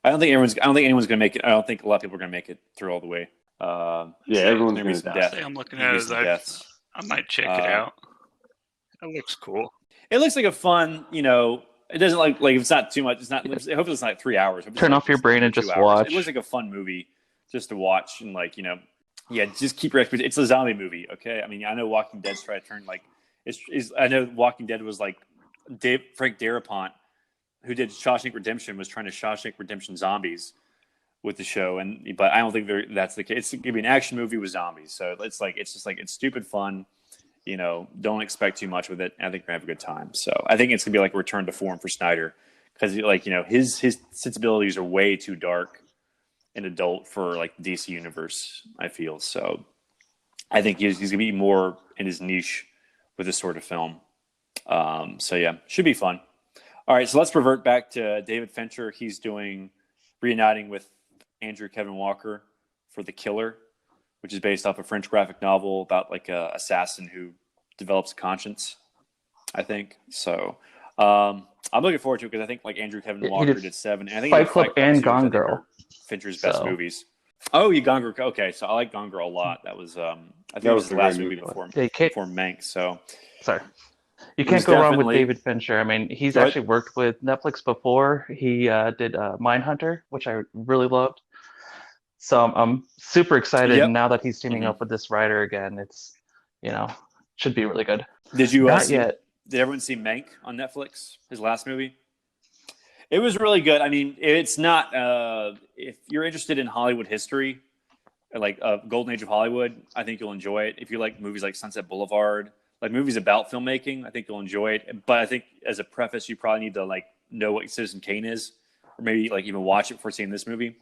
I don't think anyone's going to make it. I don't think a lot of people are going to make it through all the way. Everyone's going to die. I'm looking at it. I might check it out. It looks cool. It looks like a fun, it doesn't like it's not too much. It's not. Hopefully, it's not 3 hours. Turn off your brain and just watch. It looks like a fun movie just to watch and just keep your expectations. It's a zombie movie, okay? I mean, I know Walking Dead's trying to turn I know Walking Dead was like Frank Darabont, who did Shawshank Redemption, was trying to Shawshank Redemption zombies with the show, but I don't think that's the case. It's gonna be an action movie with zombies, so it's stupid fun. Don't expect too much with it. I think we're gonna have a good time. So I think it's gonna be like a return to form for Snyder, because his sensibilities are way too dark and adult for like the DC universe, I feel. So I think he's gonna be more in his niche with this sort of film. So yeah, should be fun. All right, so let's revert back to David Fincher. He's reuniting with Andrew Kevin Walker for The Killer, which is based off a French graphic novel about like a assassin who develops a conscience, I think. So I'm looking forward to it because I think like Andrew Kevin Walker did Seven. And I think Fight Club and Gone Girl. Fincher's best movies. Oh, you Gone Girl. Okay, so I like Gone Girl a lot. That was I think it was the last movie before Mank. So sorry. You can't go wrong with David Fincher. I mean, he's actually worked with Netflix before. He did Mindhunter, which I really loved. So I'm super excited now that he's teaming up with this writer again. It's, should be really good. Did you Not yet. Did everyone see Mank on Netflix? His last movie? It was really good. I mean, it's not if you're interested in Hollywood history, like Golden Age of Hollywood, I think you'll enjoy it. If you like movies like Sunset Boulevard, like movies about filmmaking, I think you'll enjoy it. But I think as a preface, you probably need to know what Citizen Kane is, or maybe even watch it before seeing this movie.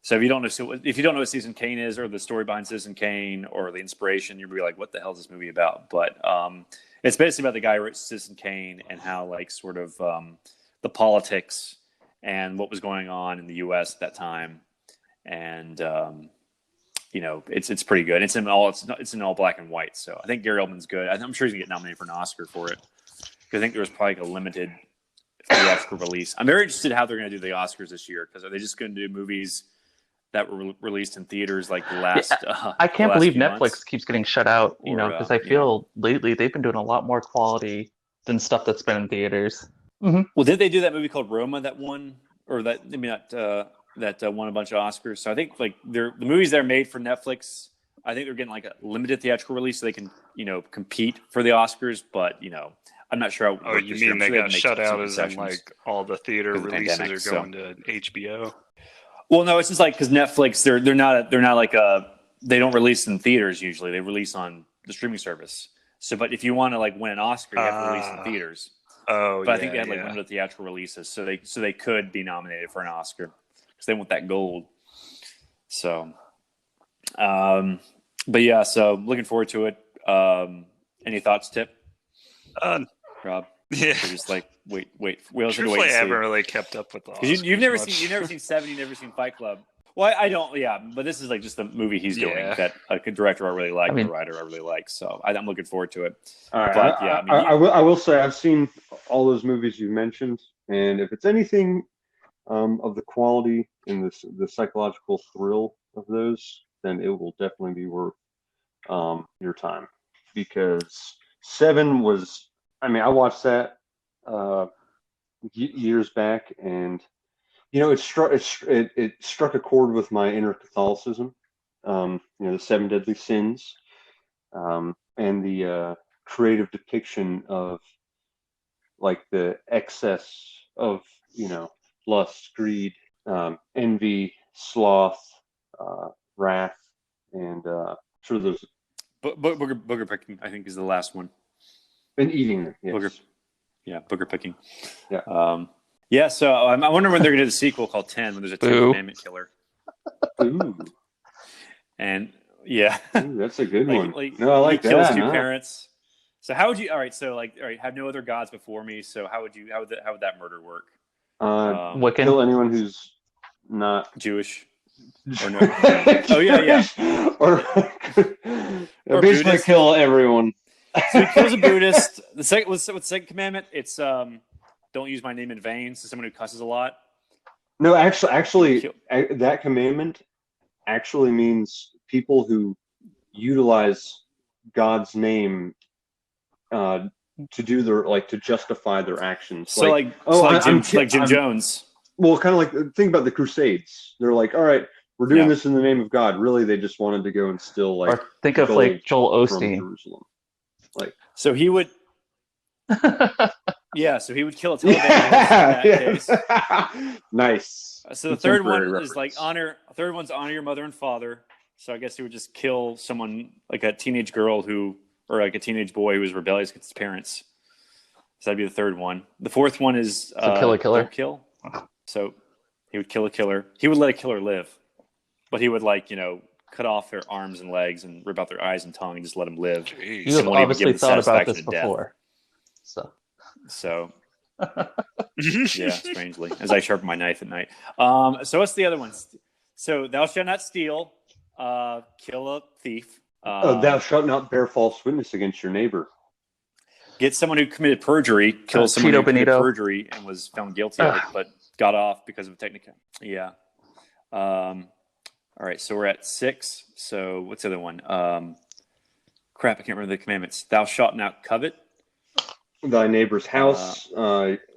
So if you don't know what Citizen Kane is, or the story behind Citizen Kane, or the inspiration, you'll be like, "What the hell is this movie about?" But it's basically about the guy who wrote Citizen Kane and how the politics and what was going on in the U.S. at that time, and it's pretty good. It's in all black and white. So I think Gary Oldman's good. I'm sure he's gonna get nominated for an Oscar for it, because I think there was probably a limited theatrical release. I'm very interested in how they're going to do the Oscars this year, because are they just going to do movies that were released in theaters like the last? I can't believe Netflix keeps getting shut out. Because I feel lately they've been doing a lot more quality than stuff that's been in theaters. Mm-hmm. Well, did they do that movie called Roma that won, or that that won a bunch of Oscars? So I think the movies that are made for Netflix, I think they're getting a limited theatrical release so they can compete for the Oscars. But I'm not sure. Oh, you mean they got shut out as in all the theater releases are going to HBO? Well, no, it's just like because Netflix, they're not like they don't release in theaters usually. They release on the streaming service. So, but if you want to like win an Oscar, you have to release in theaters. Oh, But I think they had like limited theatrical releases, so they could be nominated for an Oscar because they want that gold. So, but yeah, so looking forward to it. Any thoughts, Tip? Rob? Yeah, or just like wait. We also truthfully, wait I and haven't really kept up with the Oscars you've never much. seen Seven, you've never seen Fight Club. Well, I don't. Yeah, but this is like just the movie he's doing that a director I really like, and a writer I really like. So I'm looking forward to it. All right, but yeah, I will say I've seen all those movies you mentioned, and if it's anything of the quality and the psychological thrill of those, then it will definitely be worth your time. Because Seven was, I mean, I watched that years back, and it struck a chord with my inner Catholicism. The seven deadly sins, and the creative depiction of like the excess of lust, greed, envy, sloth, wrath, and sort of those. Booger picking, I think, is the last one. And eating them, yes. Booger picking. Yeah. So I wonder when they're going to do the sequel called 10, when there's a 10th Commandment killer. Ooh. And yeah. Ooh, that's a good one. No, I like that. He kills two parents. So how would you? All right. So have no other gods before me. So how would that murder work? Kill anyone who's not Jewish. Or no. Oh yeah. or basically Buddhist. Kill everyone. So he kills a Buddhist. What's the second commandment? It's don't use my name in vain. So someone who cusses a lot. No, actually, that commandment actually means people who utilize God's name to do to justify their actions. So Jim Jones. Well, kind of like think about the Crusades. They're like, all right, we're doing this in the name of God. Really, they just wanted to go and steal or think of like Joel Osteen. Jerusalem. So he would. Yeah, so he would kill a televangelist in that case. Nice. So the third one is like honor. The third one's honor your mother and father. So I guess he would just kill someone like a teenage girl or like a teenage boy who was rebellious against his parents. So that'd be the third one. The fourth one is kill a killer. Don't kill. So he would kill a killer. He would let a killer live, but he would cut off their arms and legs and rip out their eyes and tongue and just let them live. Jeez. You have obviously thought about this before. So yeah, strangely, as I sharpen my knife at night. So what's the other ones? So thou shalt not steal, kill a thief. Thou shalt not bear false witness against your neighbor. Get someone who committed perjury, kill someone who committed perjury and was found guilty of it, but got off because of technical. Yeah. All right, so we're at 6. So what's the other one? Crap, I can't remember the commandments. Thou shalt not covet. Thy neighbor's house,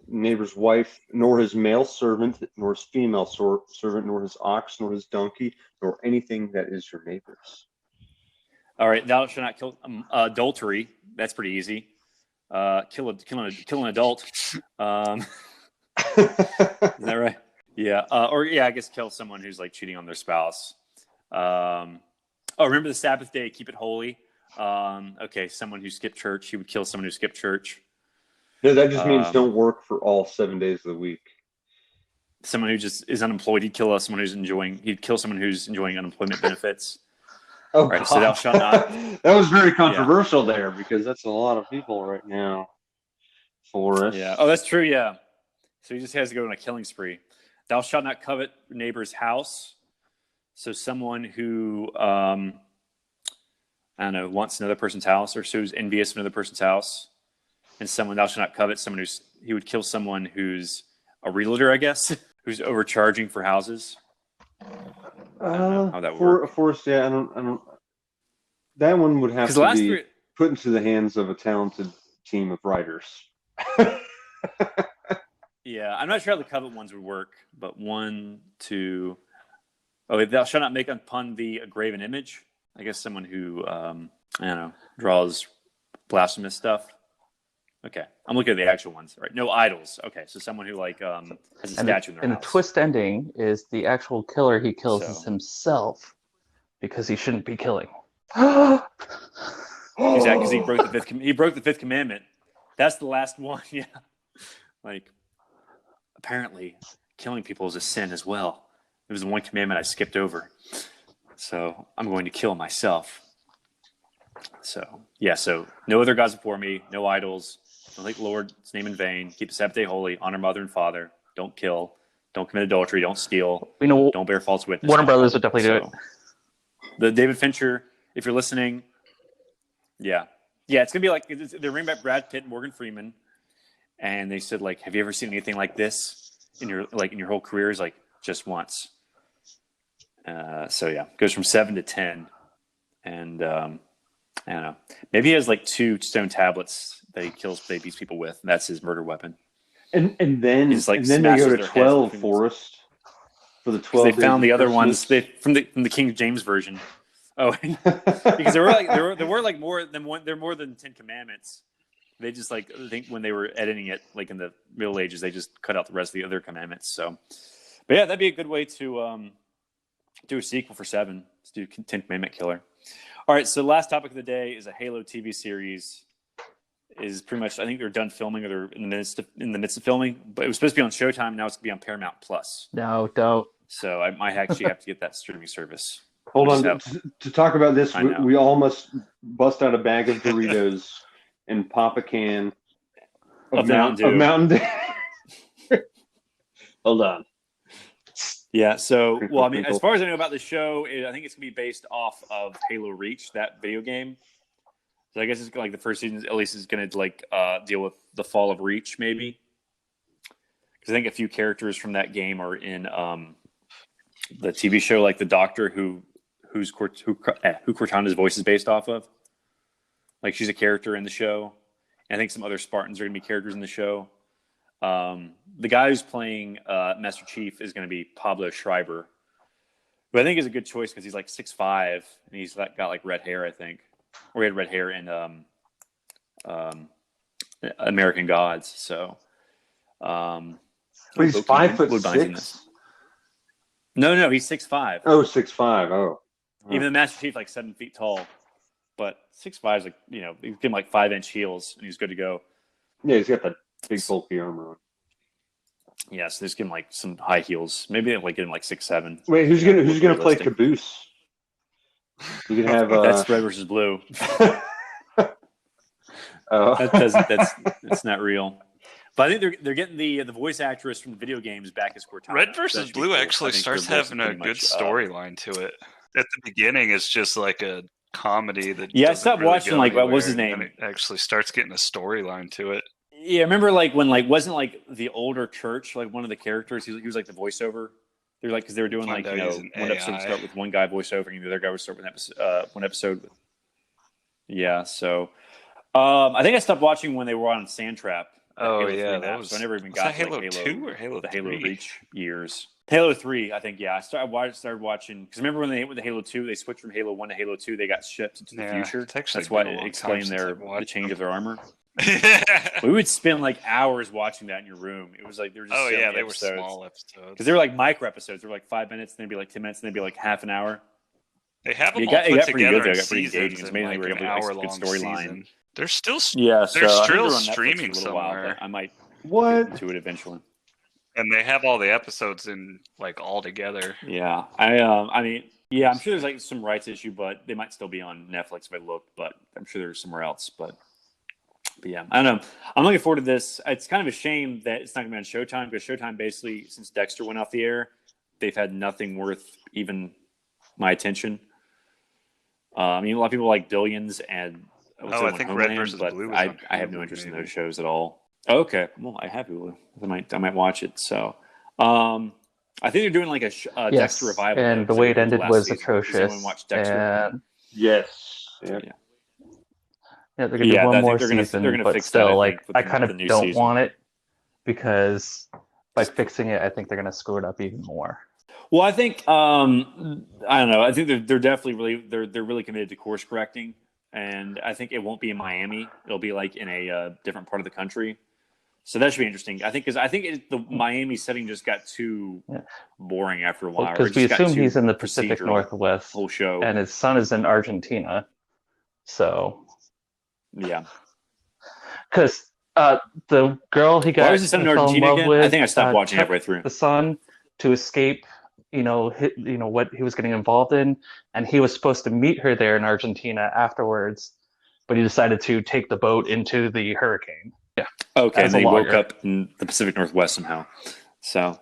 neighbor's wife, nor his male servant, nor his female servant, nor his ox, nor his donkey, nor anything that is your neighbor's. All right, thou shalt not kill adultery. That's pretty easy. Kill an adult. Is that right? Yeah. I guess kill someone who's like cheating on their spouse. Remember the Sabbath day, keep it holy. Someone who skipped church, he would kill someone who skipped church. No, that just means don't work for all 7 days of the week. Someone who just is unemployed, he'd kill someone who's enjoying unemployment benefits. Oh, right, so thou shalt not. That was very controversial there because that's a lot of people right now. Forrest. Yeah. Oh, that's true. Yeah. So he just has to go on a killing spree. Thou shalt not covet neighbor's house. So someone who wants another person's house or who's envious of another person's house, and someone thou shalt not covet someone he would kill someone who's a realtor, I guess, who's overcharging for houses. I don't know how that would work. Forrest, yeah, I don't. That one would have to be put into the hands of a talented team of writers. Yeah, I'm not sure how the covet ones would work, but 1, 2. Oh, thou shalt not make upon thee a graven image. I guess someone who draws blasphemous stuff. Okay, I'm looking at the actual ones. Right, no idols. Okay, so someone who like has a statue in their and house. the twist ending is the actual killer he kills So- is himself because he shouldn't be killing. Exactly, because he broke the fifth commandment. That's the last one. Yeah, like apparently killing people is a sin as well. It was the one commandment I skipped over. So I'm going to kill myself. So yeah, so no other gods before me, no idols. Don't take the Lord's name in vain. Keep the Sabbath day holy. Honor mother and father. Don't kill. Don't commit adultery. Don't steal. You know, Don't bear false witness. Warner Brothers would definitely do it. The David Fincher, if you're listening, yeah, it's gonna be like they're bringing back Brad Pitt and Morgan Freeman, and they said like, have you ever seen anything like this in your whole career? Is like just once. So yeah, goes from 7 to 10, and I don't know. Maybe he has like 2 stone tablets that he beats people with, and that's his murder weapon. And then Like, they go to 12, Forrest, for the 12. They found the other Christmas. ones from the King James version. Oh, because there were like more than one. There are more than 10 commandments. They just like I think when they were editing it, like in the Middle Ages, they just cut out the rest of the other commandments. So, but yeah, that'd be a good way to do a sequel for 7. Let's do 10 Commandment Killer. All right, so the last topic of the day is a Halo TV series. Is pretty much I think they're done filming or they're in the midst of filming, but it was supposed to be on Showtime. Now it's gonna be on Paramount Plus. No, don't. So I might actually have to get that streaming service. Hold on. To talk about this, we all must bust out a bag of Doritos and pop a can of Mountain Dew. Hold on. Yeah, so, well, I mean, as far as I know about the show, I think it's going to be based off of Halo Reach, that video game. So I guess it's like the first season, at least, is going to like deal with the fall of Reach, maybe. Because I think a few characters from that game are in the TV show, like the Doctor who Cortana's voice is based off of. Like, she's a character in the show. And I think some other Spartans are going to be characters in the show. The guy who's playing Master Chief is going to be Pablo Schreiber, who I think is a good choice because he's like 6'5", and he's got like red hair, I think. Or he had red hair in American Gods. So, but he's 5'6". No, he's 6'5". Oh, 6'5". Oh, even the Master Chief like 7 feet he but 6'5" is like you give him like 5-inch heels and he's good to go. Yeah, he's got that big bulky armor on. Yeah, so just give him like some high heels. Maybe like get him like 6'7". Wait, who's gonna play Caboose? You can have that's red versus blue. That's not real. But I think they're getting the voice actress from the video games back as Cortana. Red versus Blue actually starts having a good storyline to it. At the beginning, it's just like a comedy that I stopped watching like what was his name? It actually starts getting a storyline to it. Yeah, remember like when like wasn't like the older church like one of the characters? He was like the voiceover. They're like because they were doing like one episode would start with one guy voiceover and the other guy would start with one episode. With... Yeah, so I think I stopped watching when they were on Sandtrap. Oh yeah, that was. So I never even got to Halo like, 2 or Halo the 3? Halo Reach years. Halo 3, I think. Yeah, I started watching because remember when they with the Halo 2, they switched from Halo 1 to Halo 2. They got shipped into the future. That's why it explained the change of their armor. We would spend like hours watching that in your room. It was like there were just they were small episodes because they were like micro episodes. They were like 5 minutes, then they'd be like 10 minutes, then they'd be like half an hour. They have them all put together in seasons. It's mainly like an hour-long storyline. They're still they're still streaming somewhere. I might get into it eventually. And they have all the episodes in like all together. Yeah, I mean, yeah, I'm sure there's like some rights issue, but they might still be on Netflix if I look. But I'm sure there's somewhere else. But yeah, I don't know. I'm looking forward to this. It's kind of a shame that it's not going to be on Showtime because Showtime basically, since Dexter went off the air, they've had nothing worth even my attention. I mean, a lot of people like Billions and I think Red versus Blue. I have no interest in those shows at all. Okay, well, I have Hulu. I might watch it. So, I think they're doing like a Dexter revival. And the way it ended was season. atrocious. Does anyone watch Dexter? And... Yes. Yeah. Yeah, they're gonna do one more season, they're gonna but fix still, that, like I the kind of new don't season. want it because by fixing it, I think they're gonna screw it up even more. Well, I think I don't know. I think they're definitely really they're really committed to course correcting, and I think it won't be in Miami. It'll be like in a different part of the country. So that should be interesting. I think the Miami setting just got too boring after a while. Because we assume he's in the Pacific procedural Northwest, whole show, and his son is in Argentina. So yeah, because the girl he got why was his son in Argentina again? with, I think I stopped watching halfway through. The son to escape, what he was getting involved in, and he was supposed to meet her there in Argentina afterwards, but he decided to take the boat into the hurricane. Yeah. Okay, and they woke up in the Pacific Northwest somehow. So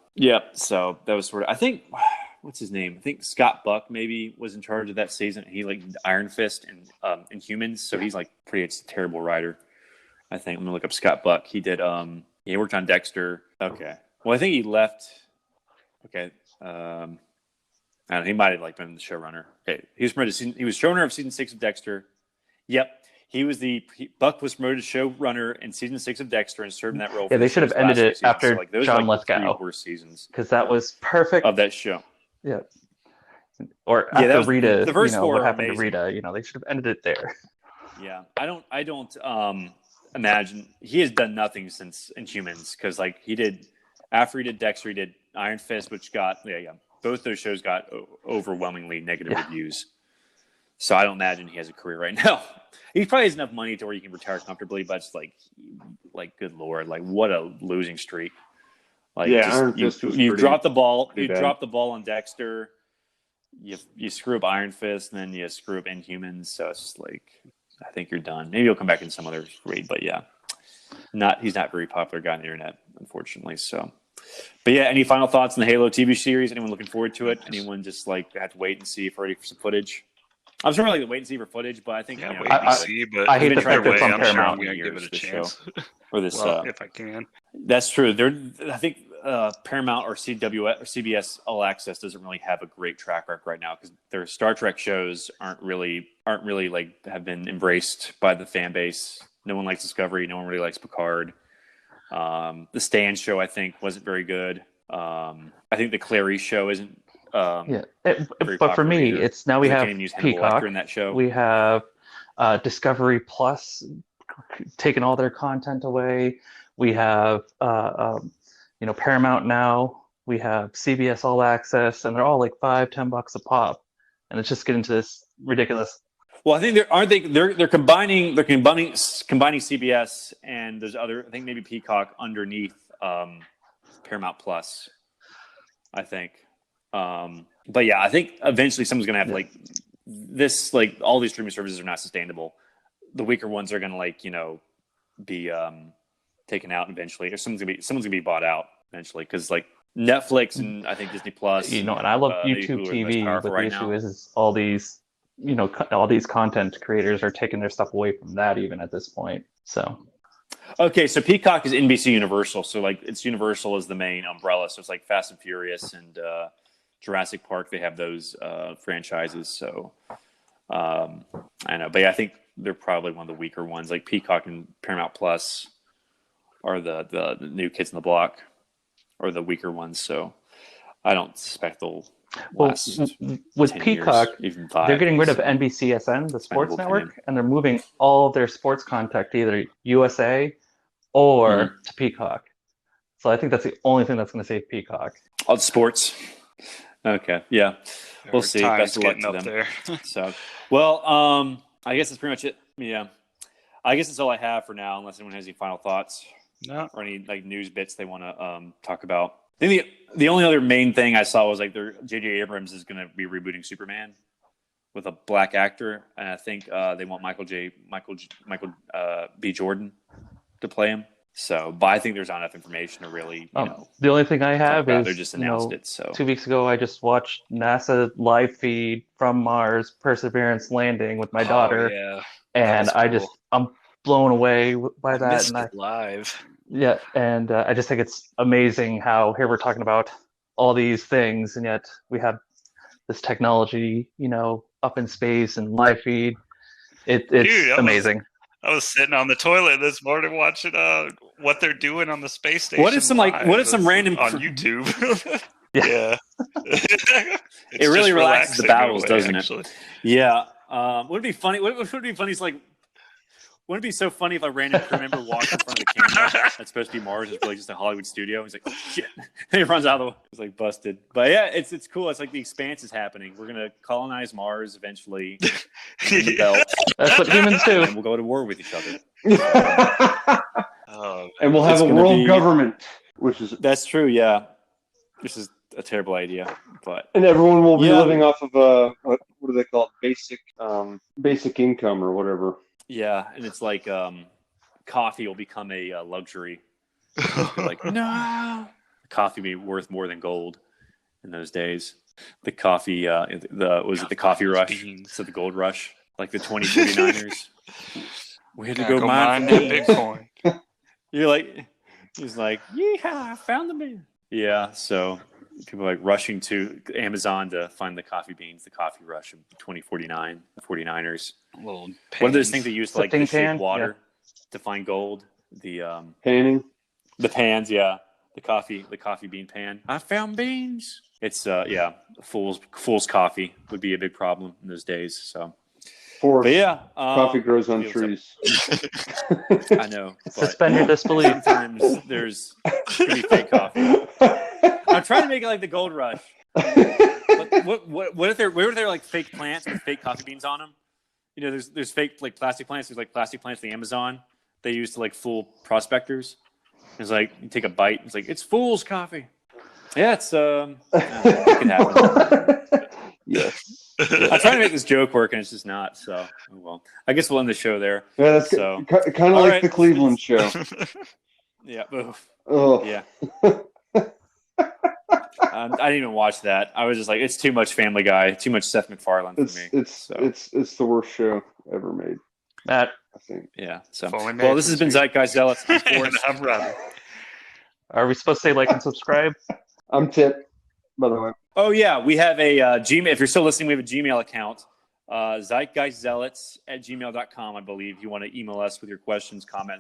so that was sort of. I think what's his name? I think Scott Buck maybe was in charge of that season. He like Iron Fist and Inhumans, so he's like pretty terrible writer. I think I'm gonna look up Scott Buck. He did he worked on Dexter. Okay. Well, I think he left. Okay. I don't know, he might have like been the showrunner. Okay. He was showrunner of season 6 of Dexter. Yep. Buck was promoted to showrunner in season 6 of Dexter and served in that role. Yeah, they should have ended it after John Lithgow. Worst seasons because that was perfect of that show. Yeah. Or after Rita, the first four what happened amazing. to Rita, they should have ended it there. Yeah, I don't imagine he has done nothing since Inhumans because like after he did Dexter, he did Iron Fist, which got both those shows got overwhelmingly negative reviews. So I don't imagine he has a career right now. He probably has enough money to where he can retire comfortably, but it's like good Lord, like what a losing streak. Like you drop the ball, drop the ball on Dexter, you screw up Iron Fist, and then you screw up Inhumans. So it's just like I think you're done. Maybe he'll come back in some other grade, but he's not a very popular guy on the internet, unfortunately. So, but yeah, any final thoughts on the Halo TV series? Anyone looking forward to it? Anyone just like have to wait and see if we're ready for some footage? I'm sure like wait and see for footage, but I think wait and see. But I hate the fact that it's on I'm Paramount. sure I'm gonna give it a chance. Or this, if I can. That's true. I think Paramount or CBS All Access doesn't really have a great track record right now because their Star Trek shows aren't really like have been embraced by the fan base. No one likes Discovery. No one really likes Picard. The Stan show I think wasn't very good. I think the Clary show isn't. But for me, either. It's now we have Peacock in that show. We have Discovery Plus taking all their content away. We have Paramount now. We have CBS All Access, and they're all like $5-10 a pop, and it's just getting to this ridiculous. Well, I think they're combining CBS and there's other. I think maybe Peacock underneath Paramount Plus. I think. But yeah, I think eventually someone's going to have all these streaming services are not sustainable. The weaker ones are going to be taken out eventually, or someone's going to be bought out eventually. Cause like Netflix and I think Disney Plus, and I love YouTube TV, but the issue is all these, all these content creators are taking their stuff away from that even at this point. So. Okay, so Peacock is NBC Universal, so like it's Universal is the main umbrella. So it's like Fast and Furious and Jurassic Park. They have those franchises. So I know, but yeah, I think they're probably one of the weaker ones. Like Peacock and Paramount Plus are the new kids in the block, or the weaker ones. So I don't suspect they'll last. With Peacock, years, even 5. They're getting rid of NBCSN, the sports network, and they're moving all of their sports content to either USA or to Peacock. So I think that's the only thing that's going to save Peacock. All sports. Okay, yeah, we'll see. Best of luck to them. There. So, well, I guess that's pretty much it. Yeah, I guess that's all I have for now, unless anyone has any final thoughts or any like news bits they want to talk about. I think the only other main thing I saw was like J.J. Abrams is going to be rebooting Superman with a black actor, and I think they want Michael B. Jordan to play him. So, but I think there's not enough information to really, The only thing I have is they just announced it. So 2 weeks ago, I just watched NASA live feed from Mars Perseverance landing with my daughter, and cool. I'm blown away by that. Live. Yeah, and I just think it's amazing how here we're talking about all these things, and yet we have this technology, up in space and live feed. It's amazing. I was sitting on the toilet this morning watching what they're doing on the space station. What if some random on YouTube? Yeah. It really relaxes the bowels, doesn't it? Yeah. Would it be funny? What would be funny is like, wouldn't it be so funny if a random crew member walked in front of the camera that's supposed to be Mars? It's really just a Hollywood studio. He's like, oh shit. And he runs out of the way. It's like busted. But yeah, it's cool. It's like the expanse is happening. We're gonna colonize Mars eventually. In the belt. That's what humans do. And we'll go to war with each other. And we'll have a world government, that's true. Yeah, this is a terrible idea, but and everyone will be living off of what do they call it? Basic income or whatever. Yeah, and it's like coffee will become a luxury. Like no, coffee will be worth more than gold in those days. The coffee, the coffee rush? So the gold rush, like the 2049ers. We had to go mine that Bitcoin. You're like, he's like, yeah, I found the man. Yeah, so people are like rushing to Amazon to find the coffee beans, the coffee rush of 2049, the 49ers. Little what are those things they use to like to shape pan? water to find gold? The Panning. the pans, yeah. The coffee bean pan. I found beans. It's fool's coffee would be a big problem in those days. So but yeah, coffee grows on trees. I know. Suspend your disbelief. Sometimes there's gonna be fake coffee. I'm trying to make it like the gold rush. But what if they're like fake plants with fake coffee beans on them? You know, there's fake like plastic plants. There's like plastic plants in the Amazon they use to like fool prospectors. It's like you take a bite. It's like it's fool's coffee. Yeah, it's it can happen. Yes. I'm trying to make this joke work, and it's just not. So, oh well, I guess we'll end the show there. Yeah, that's so kind of like the Cleveland show. Yeah. Oof. Oh. Yeah. I didn't even watch that. I was just like, it's too much Family Guy, too much Seth MacFarlane for me. It's the worst show ever made. Matt, I think. Yeah. So, well, this has been Zeitgeist Zealots. I'm Robbie. are we supposed to say like and subscribe? I'm Tip, by the way. Oh yeah, we have a Gmail. If you're still listening, we have a Gmail account, zeitgeistzealots@gmail.com. I believe you want to email us with your questions, comments.